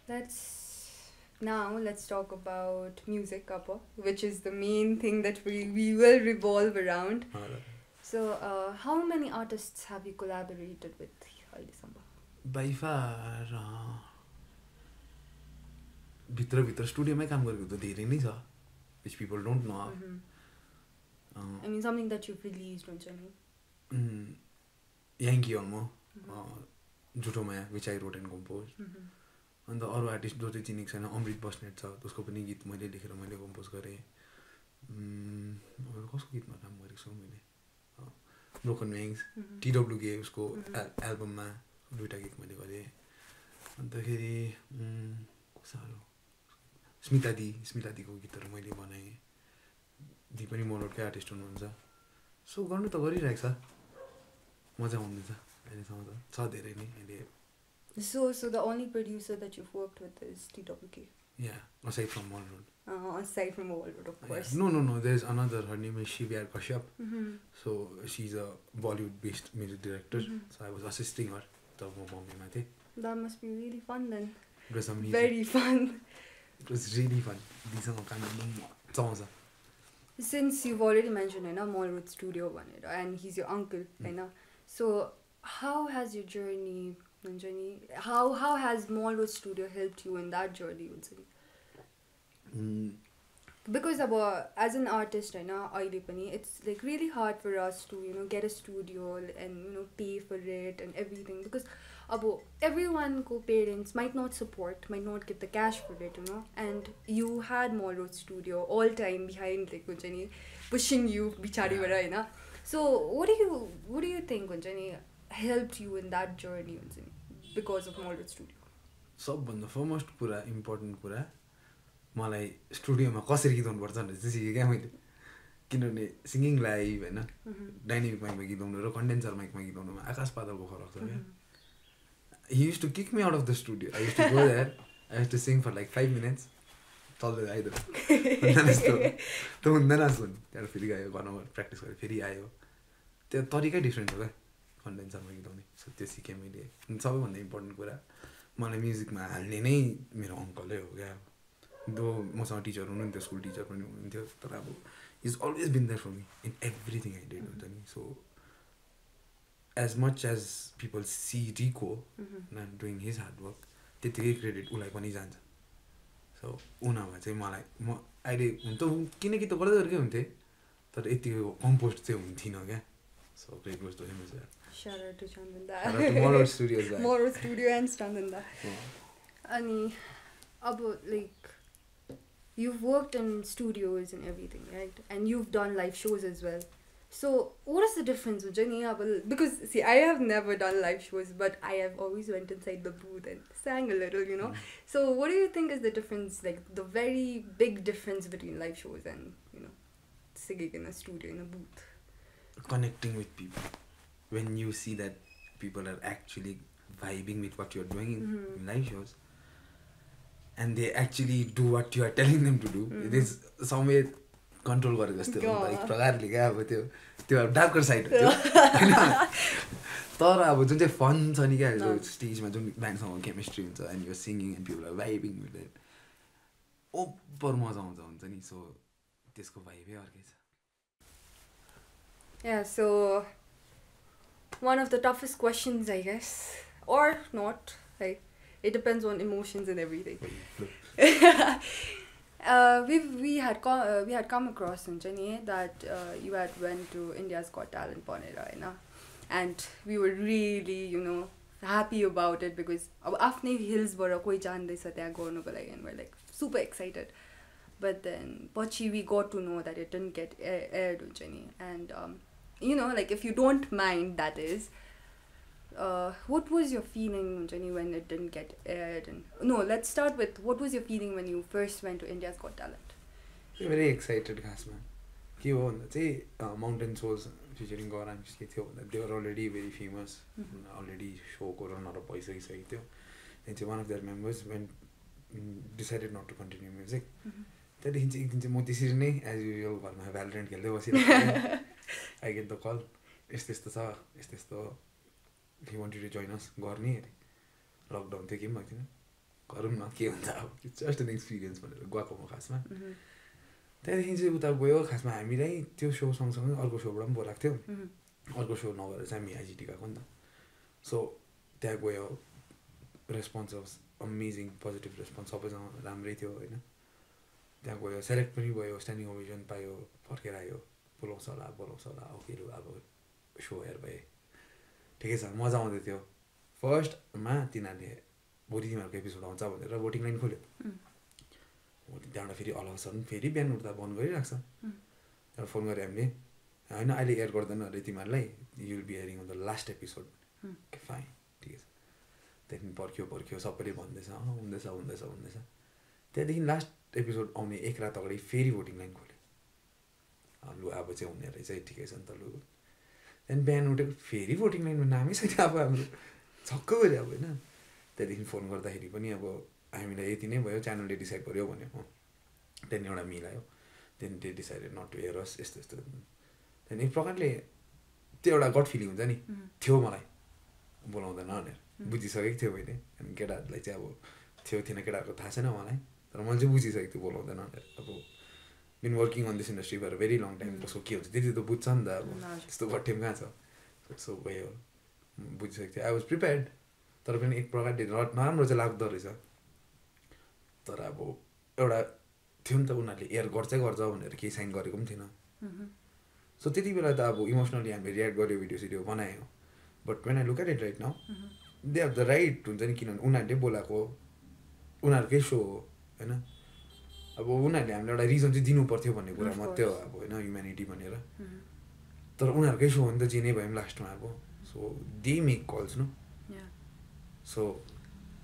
let's talk about music, which is the main thing that we will revolve around. So how many artists have you collaborated with Subba? By far भित्र स्टुडियोमै काम गरेको त धेरै नै छ, which people don't know of. I mean something that you've released हुन्छ नि याङ्की हो म झुटो माया which I wrote and compose अन्त अरू आर्टिस्ट जो चाहिँ चिनेको छैन अमृत बस्नेत छ त्यसको पनि गीत मैले लेखेर मैले कम्पोज गरेँ कसको गीतमा काम गरेको छु मैले ब्रोकन विङ्स टिडब्ल्युके उसको एल्बममा 2टा गीत मैले गरेँ अन्तखेरि साह्रो स्मितादीको गीतहरू मैले बनाएँ दी पनि मोलोडकै आर्टिस्ट हुनुहुन्छ सो गर्नु त गरिरहेको छ मजा आउँदैछ अहिलेसम्म त छ धेरै नै अहिले So the only producer that you've worked with is TWK? Yeah, aside from Mallroad. Aside from Mallroad, of course. Yeah. No. There's another. Her name is Shivya Kashyap. So she's a Bollywood-based music director. So I was assisting her. That must be really fun then. It was amazing. Very fun. It was really fun. Since you've already mentioned Mallroad Studio and he's your uncle, so how has your journey? How has Mallroad Studio helped you in that journey? Because as an artist, it's like really hard for us to get a studio and pay for it and everything because everyone parents might not support, might not give the cash for it, and you had Mallroad Studio all time behind like pushing you bichari vara so what do you think helped you in that journey because of Mallroad Studio? सबभन्दा फर्स्ट कुरा इम्पोर्टेन्ट कुरा मलाई स्टुडियोमा कसरी गीत गाउनुपर्छ भनेर चाहिँ सिकेँ क्या मैले किनभने सिङ्गिङ लाइभ होइन डाइनामिक माइकमा गीत गाउनु र कन्डेन्सर माइकमा गीत गाउनुमा आकाश पातालको फरक छ क्या he use to kick me out of the studio I use to go there I use to sing for like 5 minutes चल्दै आइदियो त्यो हुँदैन जस्तो त्यहाँबाट फेरि गयो घरमा प्र्याक्टिस गरेँ फेरि आयो त्यो तरिकै डिफ्रेन्ट हो क्या कन्डेन्सरमा गीत गाउने सो त्यो सिकेँ मैले सबैभन्दा इम्पोर्टेन्ट कुरा मलाई म्युजिकमा हाल्ने नै मेरो अङ्कलै हो क्या दो मसँग टिचर हुनुहुन्थ्यो स्कुल टिचर पनि हुनुहुन्थ्यो तर अब is always been there for me in everything I did हुन्छ नि so as much as people see Rico doing his hard work त्यतिकै क्रेडिट उसलाई पनि जान्छ सो उनीहरूमा चाहिँ मलाई म अहिले हुन त किनकि त गर्दै गरेकै हुन्थेँ तर यतिको कम्पोस्ट चाहिँ हुन्थिनँ क्या so great goes to him is Shout out to Chandanda. Mallroad Studio. Mallroad Studio and Chandanda. Ani, like, you've worked in studios and everything, right? And you've done live shows as well. So, what is the difference, Jenny? Because, see, I have never done live shows, but I have always went inside the booth and sang a little, So, what do you think is the difference, like, the very big difference between live shows and, singing in a studio, in a booth? Connecting with people. When you see that people are actually vibing with what you're doing in live shows and they actually do what you are telling them to do, it is some way control गरेको जस्तो हो एक प्रकारले क्या अब त्यो डार्कर साइड हो तर अब जुन चाहिँ फन छ नि क्या स्टेजमा जुन ब्यान्डसँग केमिस्ट्री हुन्छ and you're singing and people are vibing with it over मजा आउँछ हुन्छ नि सो त्यसको भाइबै अर्कै छ so one of the toughest questions, I guess, or not. Like, it depends on emotions and everything. We had come across that you had went to India's Got Talent Ponera, and we were really, happy about it because afne hills bara koi jandaisa tya garnuko लागि and we're like super excited. But then pachi we got to know that it didn't get aired and like if you don't mind, that is, what was your feeling when it didn't get aired? And no, let's start with what was your feeling when you first went to India's Got Talent? Very excited, खासमा के हो भन्दा चाहिँ mountain shows featuring Gaurang के थियो भन्दा they were already very famous, already show को रनर अप भइसकेको थियो and one of their members decided not to continue music. त्यहाँदेखि चाहिँ एक दिन चाहिँ म त्यसरी नै एज युजुअल घरमा भ्यालोरेन्ट खेल्दै बसिरहेको I get the call, यस्तो छ यस्तो he wanted to join us गर्ने अरे लकडाउन थियो के पनि भएको थिएन गरौँ न के हुन्छ अब इट्स जस्ट एन एक्सपिरियन्स भनेर गएको म खासमा त्यहाँदेखि चाहिँ उता गयो खासमा हामीलाई त्यो सो सँगसँगै अर्को सोबाट पनि बोलाएको थियो अर्को सो नगरेर चाहिँ हामी आइजिटी गएको नि त सो त्यहाँ गयो response was amazing positive response सबैसँग राम्रै थियो होइन त्यहाँ गयो सेलेक्ट पनि भयो स्ट्यान्डिङ ओभेसन पायो फर्केर आयो बोलाउँछ होला ओके लु अब सो हेर भए ठिकै छ मजा आउँदै थियो फर्स्टमा तिनीहरूले भोलि तिमीहरूको एपिसोड आउँछ भनेर भोटिङ लाइन खोल्यो त्यहाँबाट फेरि अल अफ सडन फेरि बिहान उठ्दा बन्द गरिरहेको छ त्यहाँबाट फोन गऱ्यो हामीले होइन अहिले एयर गर्दैन अरे तिमीहरूलाई you will be hearing on the last episode fine ठिकै छ त्यहाँदेखि पर्ख्यो सबैले भन्दैछ हुँदैछ त्यहाँदेखि लास्ट एपिसोड आउने एक रात अगाडि फेरि भोटिङ लाइन खोल्यो लु अब चाहिँ हुने रहेछ ठिकै छ नि त लु त्यहाँदेखि बिहान उठेको फेरि भोटिङ लाइनमा नामै छैन अब हाम्रो छक्क गऱ्यो अब होइन त्यहाँदेखि फोन गर्दाखेरि पनि अब हामीलाई यति नै भयो च्यानलले डिसाइड गर्यो भन्यो त्यहाँदेखि एउटा मिलायो त्यहाँदेखि they decided not to hire us यस्तो त्यहाँदेखि एक प्रकारले त्यो एउटा गट फिलिङ हुन्छ नि थियो मलाई बोलाउँदैन भनेर बुझिसकेको थियो मैले अनि केटाहरूलाई चाहिँ अब थिएन केटाहरूको थाहा छैन मलाई तर मैले चाहिँ बुझिसकेको थियो बोलाउँदैन भनेर अब been working on this industry for very long time कसो के हुन्छ त्यति त बुझ्छ नि त अब त्यस्तो गट्टेम कहाँ छ सो भयो बुझिसकेको थियो आई वाज प्रिपेयर्ड तर पनि एक प्रकारले नराम्रो चाहिँ लाग्दो रहेछ तर अब एउटा थियो नि त उनीहरूले एयर गर्छ भनेर केही साइन गरेको पनि थिएन सो त्यति बेला त अब इमोसनली हामीले रियाक्ट गऱ्यो भिडियो सिडियो बनायो but when I look at it right now they have the right हुन्छ नि किनभने उनीहरूले बोलाएको उनीहरूकै सो हो होइन अब उनीहरूले हामीलाई एउटा रिजन चाहिँ दिनु पर्थ्यो भन्ने कुरा मात्रै हो अब होइन ह्युम्यानिटी भनेर तर उनीहरूकै सो हो नि त जे नै भयो पनि लास्टमा अब so they make calls no so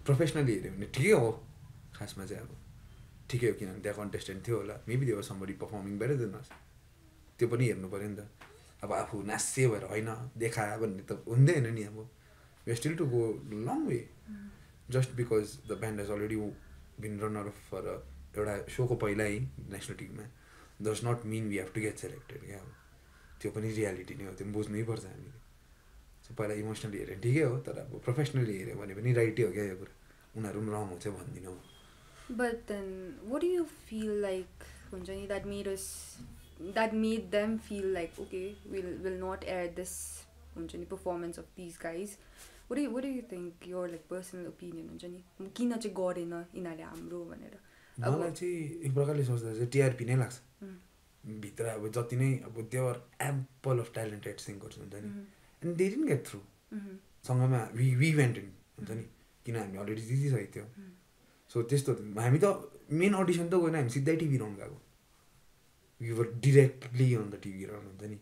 professionally हेऱ्यो भने ठिकै हो खासमा चाहिँ अब ठिकै हो किनभने त्यहाँ कन्टेस्टेन्ट थियो होला maybe there was somebody performing better than us त्यो पनि हेर्नु पऱ्यो नि त अब आफू नास्से भएर होइन देखायो भन्ने त हुँदैन नि अब we still to go long way just because the band has already been runner of for एउटा सोको पहिल्यै नेसनल टिममा does not mean we have to get selected क्या अब त्यो पनि रियालिटी नै हो त्यो पनि बुझ्नै पर्छ हामीले सो पहिला इमोसनली हेऱ्यो भने ठिकै हो तर अब प्रोफेसनली हेऱ्यो भने पनि राइटै हो क्या यो कुरा उनीहरू पनि रङ हुन्छ भन्दिनँ But then, what do you feel like, Kunjani, that made them feel like, okay, we'll not air this Kunjani performance of these guys? What do you think, your like personal opinion, Kunjani? Kina चाहिँ गरेन यिनीहरूले हाम्रो भनेर मलाई चाहिँ एक प्रकारले सोच्दा चाहिँ टिआरपी नै लाग्छ भित्र अब जति नै अब there ample of talented singers हुन्छ नि and they didn't get through सँगैमा वी वेन्ट इन हुन्छ नि किन हामी अलरेडी जितिसकेको थियो सो त्यस्तो हामी त मेन अडिसन त गएन हामी सिधै टिभी राउन्ड गएको we were directly on the TV round हुन्छ नि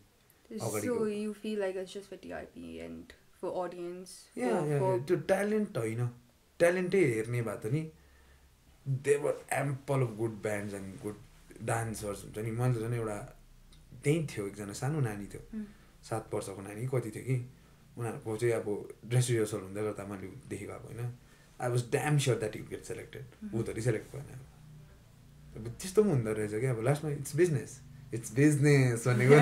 अगाडि so you feel like it's just for TRP and for audience त्यो ट्यालेन्ट होइन ट्यालेन्टै हेर्ने भए त नि they were ample of good bands and good dancers हुन्छ नि मैले त झन् एउटा त्यहीँ थियो एकजना सानो नानी थियो 7 वर्षको नानी कति थियो कि उनीहरूको चाहिँ अब ड्रेस रिहर्सल हुँदै गर्दा मैले देखेको अब होइन I was damn sure that you get selected ऊ त रिसेलेक्ट भएन अब त्यस्तो पनि हुँदो रहेछ क्या अब लास्टमा इट्स बिजनेस भनेको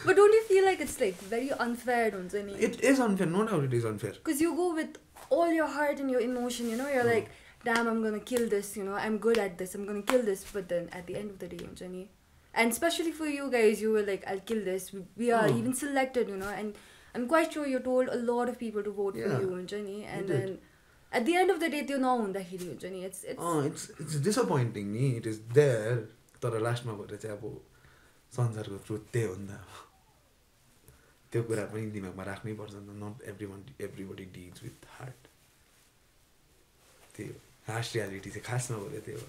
But don't you feel like it's like very unfair, हुन्छ नि? It is unfair, no doubt it is unfair. Because you go with all your heart and your emotion, you know, you're like, damn, I'm gonna kill this, you know, I'm good at this, I'm gonna kill this, but then at the end of the day, हुन्छ नि? And especially for you guys, you were like, I'll kill this, we are even selected, you know, and I'm quite sure you told a lot of people to vote for you, हुन्छ नि? And then at the end of the day, त्यो नहुँदाखेरि हुन्छ नि, it's disappointing नि, it is there. तर लास्टमा भएर चाहिँ अब संसारको ट्रुथ त्यही हो नि त अब त्यो कुरा पनि दिमागमा राख्नै पर्छ नि त not everybody deals with heart त्यही हो हार्स रियालिटी चाहिँ खासमा भएर त्यही हो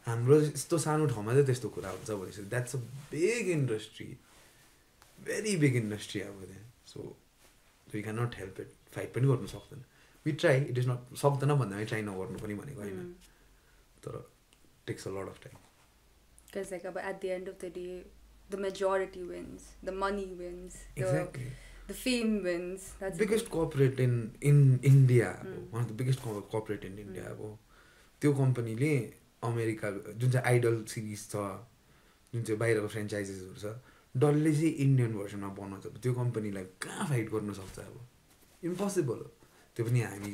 हाम्रो यस्तो सानो ठाउँमा चाहिँ त्यस्तो कुरा हुन्छ भनेपछि that's a big industry very big industry अब त्यहाँ so we can not help it fight पनि गर्नु सक्दैन we try it is not सक्दैन भन्दा ट्राई नगर्नु पनि भनेको होइन तर takes a lot of time. Because like at the end of the day, the majority wins, the money wins, exactly. the fame wins. That's biggest corporate in India, one of the biggest corporate in India. त्यो कम्पनीले अमेरिका जुन चाहिँ आइडल सिरिज छ जुन चाहिँ बाहिरको फ्रेन्चाइजेसहरू छ डल्लै चाहिँ इन्डियन भर्सनमा बनाउँछ त्यो कम्पनीलाई कहाँ फाइट गर्नु सक्छ अब इम्पोसिबल हो त्यो पनि हामी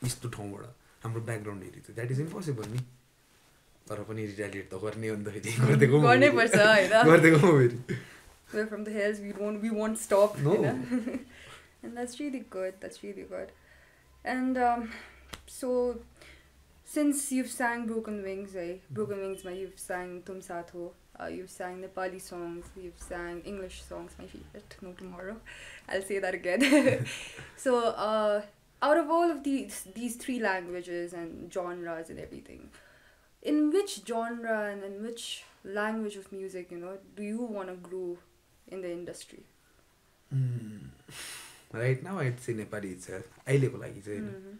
यस्तो ठाउँबाट हाम्रो ब्याकग्राउन्ड हेरी त द्याट इज इम्पोसिबल नि तर पनि रिटालिएट त गर्ने हो नि त फेरि गर्नैपर्छ हैन गर्दैको फेरि we're from the hills we won't stop no. And that's really good and so since you've sang Broken Wings, Broken Wings, you've sang Tum Saath Ho, you've sang Nepali songs, you've sang English songs, my favorite, No Tomorrow. I'll say that again. So, out of all of these three languages and genres and everything, in which genre and in which language of music, do you want to grow in the industry? Right now, I'd say Nepali itself. अहिलेको लागि चाहिँ हैन.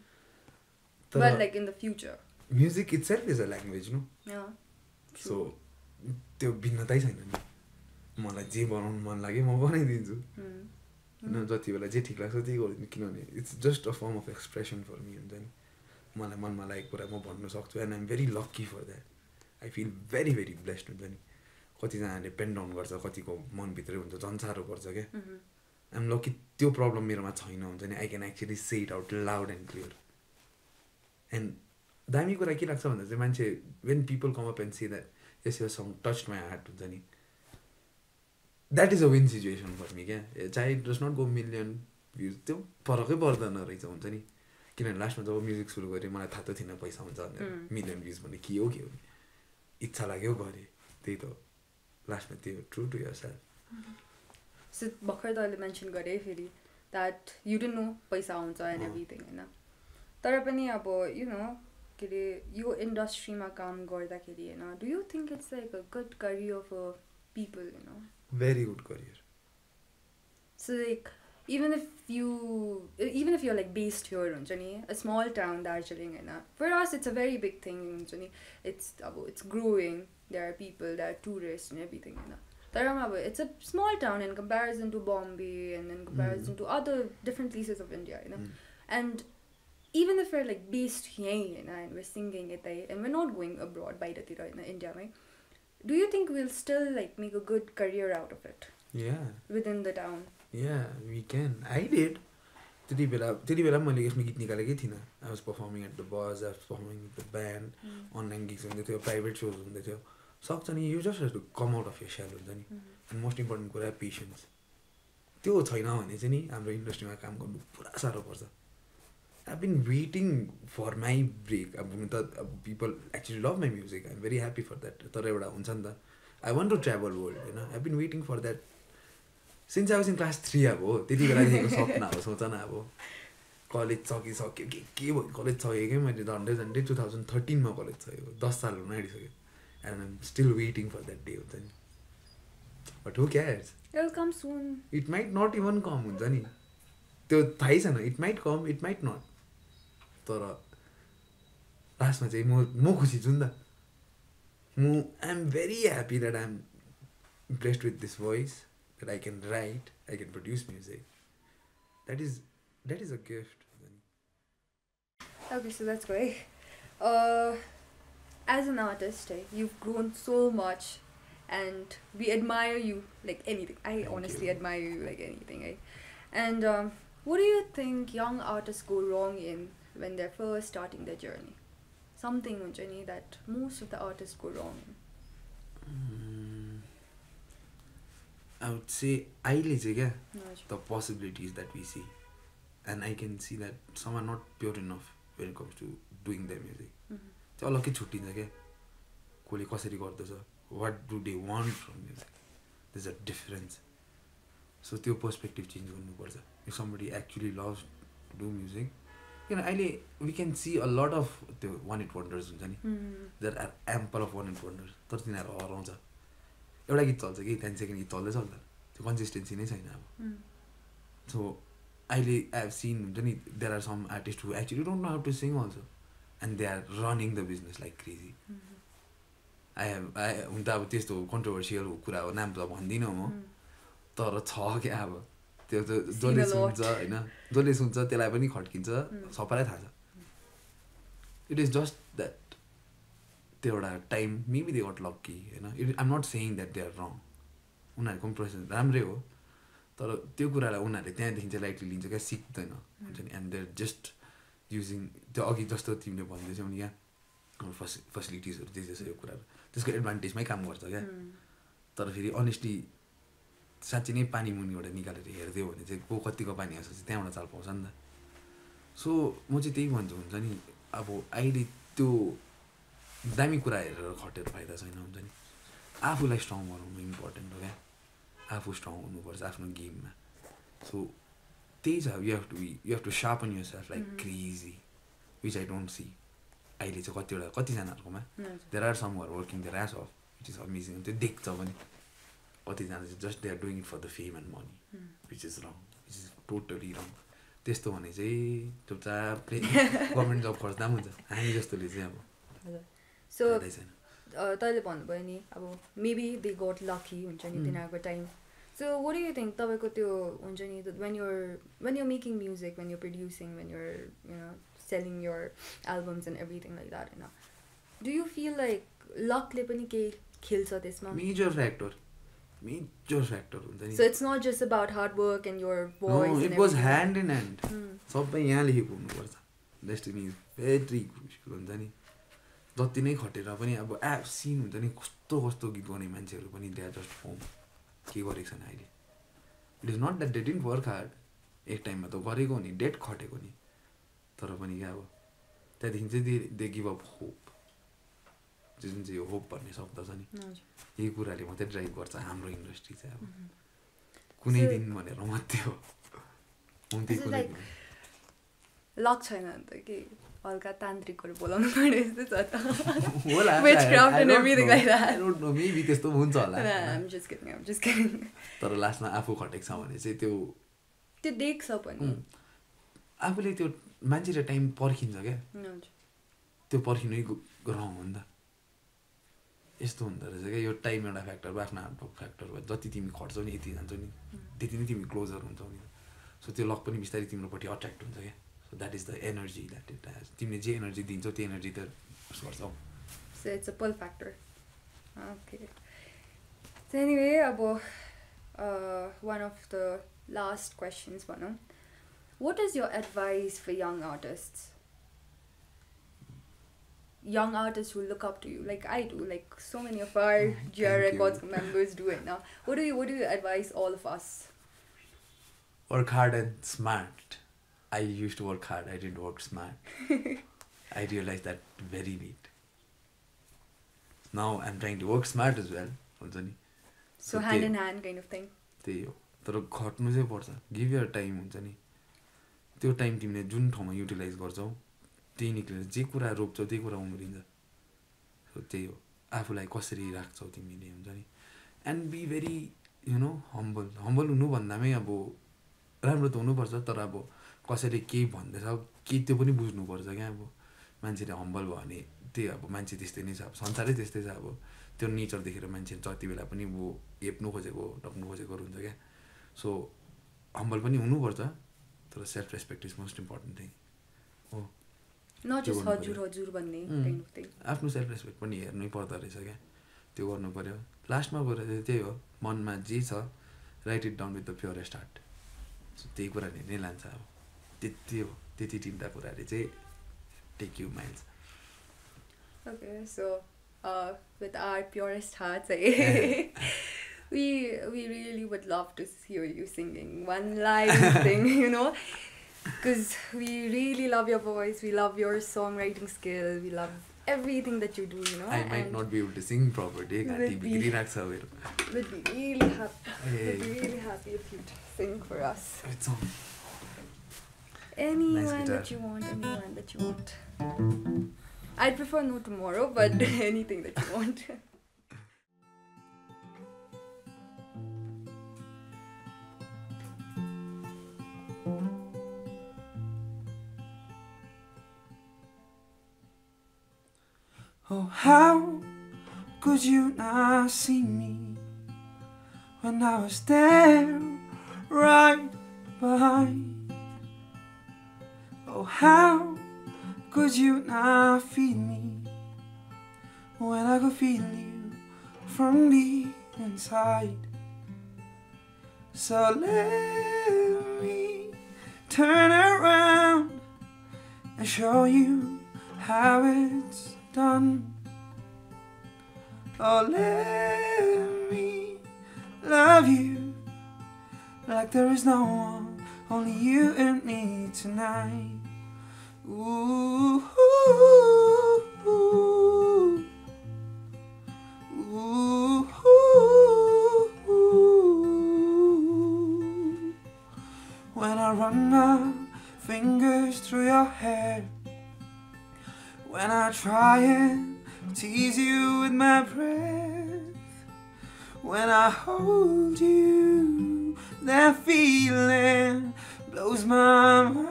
But like in the future. Music itself is a language, no? Yeah. So, त्यो भिन्नतै छैन नि. मलाई जे बनाउनु मन लाग्यो म बनाइदिन्छु. हैन जति बेला जे ठीक लाग्छ त्यही गरिदिन्छु किनभने it's just a form of expression for me हुन्छ नि. मलाई मनमा लागेको कुरा म भन्नु सक्छु and I am very lucky for that. I feel very very blessed हुन्छ नि. कतिजनाले पेन डाउन गर्छ, कतिको मनभित्रै हुन्छ, झन् साह्रो पर्छ क्या. आइ एम लकी त्यो प्रब्लम मेरोमा छैन हुन्छ नि. I can actually say it out loud and clear. And दामी कुरा के लाग्छ भन्दा चाहिँ मान्छे when people come up and say that yes यो सङ टच माई हार्ट हुन्छ नि. That is a win situation for me क्या. चाहे it does not go million views त्यो फरकै पर्दैन रहेछ हुन्छ नि. किनभने लास्टमा जब म्युजिक सुरु गरेँ मलाई थाहा त थिएन पैसा हुन्छ भनेर. मिलियन भ्युज भन्ने के हो इच्छा लाग्यो गरेँ त्यही त लास्टमा त्यो true to yourself. So भर्खर तैँले मेन्सन गरेँ फेरि द्याट यु डोन्ट नो पैसा हुन्छ एन्ड एभ्रिथिङ होइन. तर पनि अब के अरे यो इन्डस्ट्रीमा काम गर्दाखेरि होइन do you think it's like a good career for people very good career. So like even if you're like based here हुन्छ नि a small town Darjeeling होइन, for us it's a very big thing हुन्छ नि. It's growing, there are people, there are tourists and everything होइन. तर अब it's a small town in comparison to Bombay and in comparison to other different places of India होइन. And even if we're like based यहीँ होइन and we're singing यतै and we're not going abroad बाहिरतिर होइन इन्डियामै, do you think we'll still like make a good career out of it? Yeah. Within the town? Yeah, we can. I did. त्यति बेला मैले यसमा गीत निकालेकै थिइनँ. I was performing at the bars, I was performing with the band, online gigs हुँदै थियो, private shows हुँदै थियो. सक्छ नि, you just have to come out of your shell हुन्छ नि. And most important कुरा पेसेन्स. त्यो छैन भने चाहिँ नि हाम्रो इन्डस्ट्रीमा काम गर्नु पुरा साह्रो पर्छ. I've been waiting for my break. अब people actually love my music. I'm very happy for that. तर एउटा हुन्छ नि त. I want to travel world होइन. I've been waiting for that. Since I was in class 3 अब हो त्यति बेलादेखिको सपना हो. सोच न अब कलेज सकिसक्यो के भयो कलेज सकेकै मैले झन्डै 2013 मा कलेज सकेको 10 साल हुन आँटिसक्यो. And I'm still waiting for that day हुन्छ नि. But who cares? It'll come soon. It might not even come हुन्छ नि. त्यो थाहै छैन. It might come, it might not. तर लास्टमा चाहिँ म खुसी छु नि त. I'm very happy that I'm blessed with this voice, that I can write, I can produce music. That is a gift. Okay, so that's great. As an artist, you've grown so much and we admire you like anything. I honestly admire you like anything. And what do you think young artists go wrong in when they're first starting their journey? Something that most of the artists go wrong in. I would say अहिले चाहिँ क्या the possibilities that we see, and I can see that some are not pure enough when it comes to doing their music. त्यो अलग्गै छुट्टिन्छ क्या. कसले कसरी गर्दछ, what do they want from music, there's a difference. So त्यो पर्सपेक्टिभ चेन्ज गर्नुपर्छ. If somebody actually loves to do music, अहिले we can see a lot of त्यो one hit wonders हुन्छ नि. There are ample of one hit wonders. तर तिनीहरू हराउँछ. एउटा गीत चल्छ कि 10 सेकेन्ड गीत चल्दै चल्दैन. त्यो कन्सिस्टेन्सी नै छैन अब. सो अहिले आई हेभ सिन हुन्छ नि there are some artist who actually don't know how to sing also and they are running the business like crazy. हुन त अब त्यस्तो कन्ट्रोभर्सियल कुरा हो, नाम त भन्दिनँ म, तर छ क्या अब त्यो त जसले सुन्छ होइन, जसले सुन्छ त्यसलाई पनि खड्किन्छ, सबैलाई थाहा छ. इट इज जस्ट द्याट त्यो एउटा time maybe they got lucky होइन. I'm not saying that they are wrong. उनीहरूको पनि प्रोसेस राम्रै हो, तर त्यो कुरालाई उनीहरूले त्यहाँदेखि चाहिँ लाइटली लिन्छ क्या, सिक्दैन हुन्छ नि. एन्ड देयर जस्ट युजिङ त्यो अघि जस्तो तिमीले भन्दैछौ नि यहाँ फेसिलिटिजहरू दिँदैछ यो कुराहरू, त्यसको एडभान्टेजमै काम गर्छ क्या. तर फेरि अनेस्टली साँच्ची नै पानी मुनिबाट निकालेर हेरिदियो भने चाहिँ को कतिको पानी आउँछ चाहिँ त्यहाँबाट चाल पाउँछ नि त. सो म चाहिँ त्यही भन्छु हुन्छ नि अब अहिले त्यो दामी कुरा हेरेर खटेर फाइदा छैन हुन्छ नि आफूलाई स्ट्रङ बनाउनु इम्पोर्टेन्ट हो क्या आफू स्ट्रङ हुनुपर्छ आफ्नो गेममा सो त्यही छ you have to sharpen yourself like crazy which I don't see अहिले चाहिँ कतिजनाहरूकोमा there are some are working their ass off which is amazing त्यो देख्छ पनि कतिजना चाहिँ just they are doing it for the fame and money which is wrong which is totally wrong त्यस्तो भने चाहिँ चुपचापले गभर्मेन्ट जब खोज्दा पनि हुन्छ हामी जस्तोले चाहिँ अब सो तैँले भन्नुभयो नि अब मेबी दे गट लकी हुन्छ नि तिनीहरूको time so what do you think तपाईँको त्यो हुन्छ नि when you're making music when you're producing when you're selling your albums and everything like that do you feel like luckले पनि केही खेल्छ त्यसमा major factor हुन्छ नि so it's not just about hard work and your voice no, it goes hand in hand सबै यहाँ लेखेको हुनुपर्छ डेस्टिनी इज भेरी क्रुसियल हुन्छ नि जति नै खटेर पनि अब सिन हुन्छ नि कस्तो गीत गाउने मान्छेहरू पनि दे आर जस्ट होम के गरेको छैन अहिले it is not that they didn't work hard एक टाइममा त गरेको नि डेट खटेको नि तर पनि क्या अब त्यहाँदेखि चाहिँ दे गिभ अप होप जुन चाहिँ यो होप भन्ने शब्द छ नि यही कुराले मात्रै ड्राइभ गर्छ हाम्रो इन्डस्ट्री चाहिँ अब कुनै दिन भनेर मात्रै हो लक छैन अन्त के हल्का तान्त्रिकहरू बोलाउनु पर्ने जस्तो छ त witchcraft and everything like that I don't know maybe त्यस्तो हुन्छ होला I'm just kidding तर लास्टमा आफू खटेको छ भने चाहिँ त्यो देख्छ पनि आफूले त्यो मान्छेले टाइम पर्खिन्छ क्या त्यो पर्खिनै रङ हो नि त यस्तो हुँदो रहेछ क्या यो टाइम एउटा फ्याक्टर भयो आफ्नो हार्डवर्क फ्याक्टर भयो जति तिमी खट्छौ नि यति जान्छौ नि त्यति नै तिमी क्लोजर हुन्छौ नि सो त्यो लक पनि बिस्तारै तिम्रोपट्टि अट्र्याक्ट हुन्छ क्या so that is the energy that it has तिमीले जे एनर्जी दिन्छौ त्यो एनर्जी त गर्छौ so it's a pull factor okay so anyway अब one of the last questions भनौँ what is your advice for young artists who look up to you like I do like so many of our grrecords members do it now what do you advise all of us work hard and smart I used to work hard I didn't work smart I realized that very late now I'm trying to work smart as well हुन्छ नि so hand in hand kind of thing त्यही हो तर खट्नु चाहिँ पर्छ गिभ यर टाइम हुन्छ नि त्यो टाइम तिमीले जुन ठाउँमा युटिलाइज गर्छौ त्यही निक्लेर जे कुरा रोप्छौ त्यही कुरा उम्रिन्छ सो त्यही हो आफूलाई कसरी राख्छौ तिमीले हुन्छ नि एन्ड बी भेरी हम्बल हुनु भन्दामै अब राम्रो त हुनुपर्छ तर अब कसैले केही भन्दैछ के त्यो पनि बुझ्नुपर्छ क्या अब मान्छेले हम्बल भयो भने त्यही अब मान्छे त्यस्तै नै छ अब संसारै त्यस्तै छ अब त्यो नेचर देखेर मान्छे जति बेला पनि अब हेप्नु खोजेको टक्नु खोजेको हुन्छ क्या सो हम्बल पनि हुनुपर्छ तर self respect is most important thing हो not just हजुर भन्ने kind of thing आफ्नो सेल्फ रेस्पेक्ट पनि हेर्नै पर्दो रहेछ क्या त्यो गर्नु पर्यो लास्टमा गएर चाहिँ त्यही हो मनमा जे छ right it down with the purest heart so त्यही कुराले नै लान्छ अब त्यति हो त्यति तिनवटा कुराले चाहिँ take you miles okay so with our purest hearts we really would love to hear you singing one live thing because we really love your voice we love your songwriting skill we love everything that you do I might not be able to sing properly we'd be really happy if you'd sing for us anyone that you want I'd prefer no tomorrow but anything that you want Oh, how could you not see me when I was there, right behind? Oh, how could you not feel me when I could feel you from the inside? So let me turn around and show you how it's done. Oh, let me love you like there is no one, only you and me tonight. Ooh, ooh. When I run my fingers through your hair, when I try and tease you with my breath, when I hold you, that feeling blows my mind.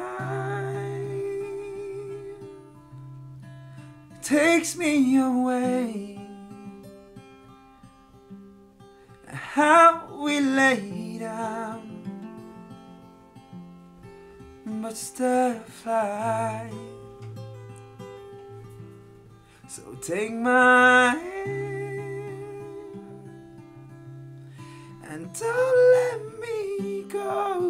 It takes me away. How we lay down, but still fly. So take my hand and don't let me go,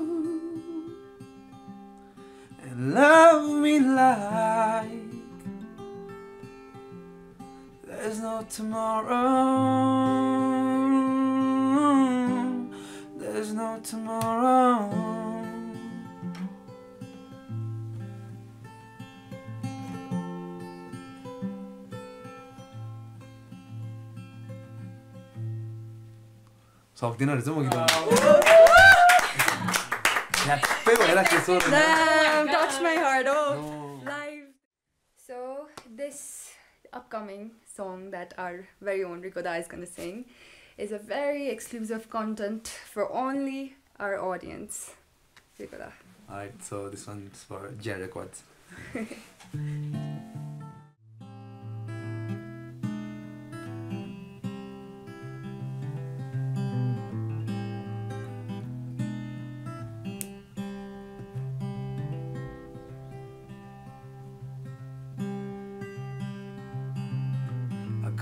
and love me like there's no tomorrow. There's no tomorrow. सक्दिनँ रहेछ म गीत ह्याप्पै भइरहेको छु Damn, touched my heart. Live. So this upcoming song that our very own Riko is gonna sing is a very exclusive content for only our audience. Riko. Alright, so this one's for grrecords.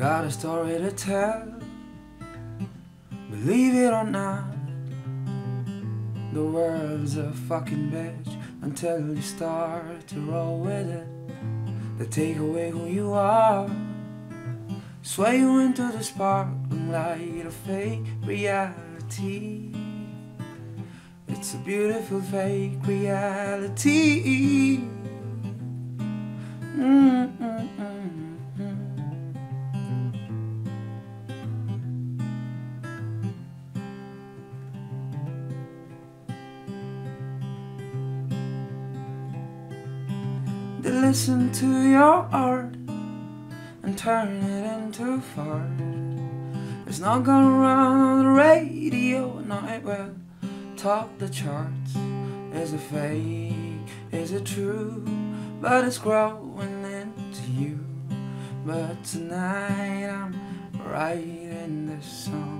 Got a story to tell, believe it or not. The world's a fucking bitch until you start to roll with it. They take away who you are, sway you into the sparkling light of fake reality. It's a beautiful fake reality. They listen to your art and turn it into fart. It's not gonna run on the radio, no it will top the charts. Is it fake? Is it true? But it's growing into you. But tonight I'm writing this song.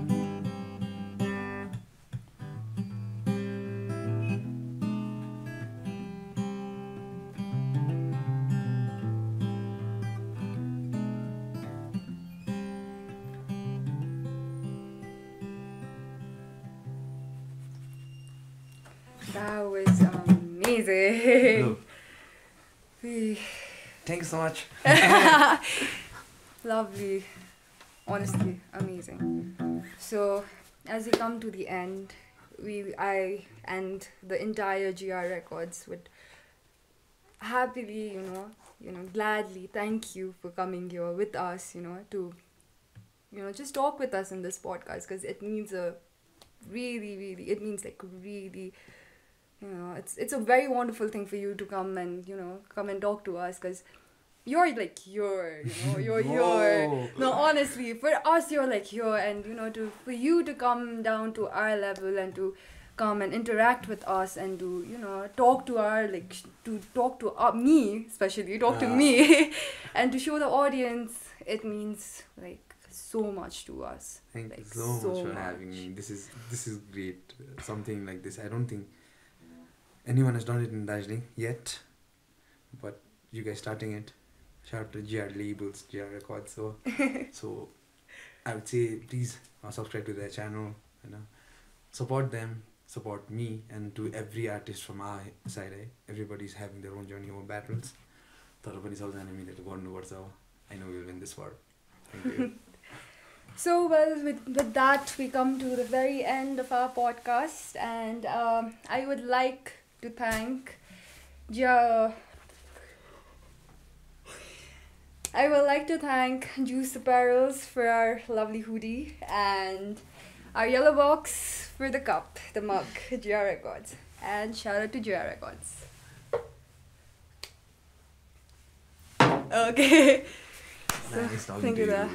That was amazing. Thank you so much. Lovely. Honestly, amazing. So, as we come to the end, I and the entire grrecords would happily, gladly thank you for coming here with us, to, just talk with us in this podcast, because it means it's a very wonderful thing for you to come and talk to us, because you're like here, you're here. No, honestly, for us you're like here, and for you to come down to our level and to come and interact with us and to talk to me, especially talk to me and to show the audience, it means like so much to us. Thank you so much for having me. This is great. Something like this, I don't think anyone has done it in Darjeeling yet, but you guys starting it. Shout out to GR labels, grrecords. So I would say please subscribe to their channel, support them, support me, and to every artist from our side. Everybody's having their own journey, own battles. I know we'll win this war. Thank you. So, well, with that, we come to the very end of our podcast, and I would like to thank I would like to thank Juice Apparels for our lovely hoodie and our yellow box for the cup, the mug, GR Records. And shout out to GR Records. Okay. Nice talking thank to you. you.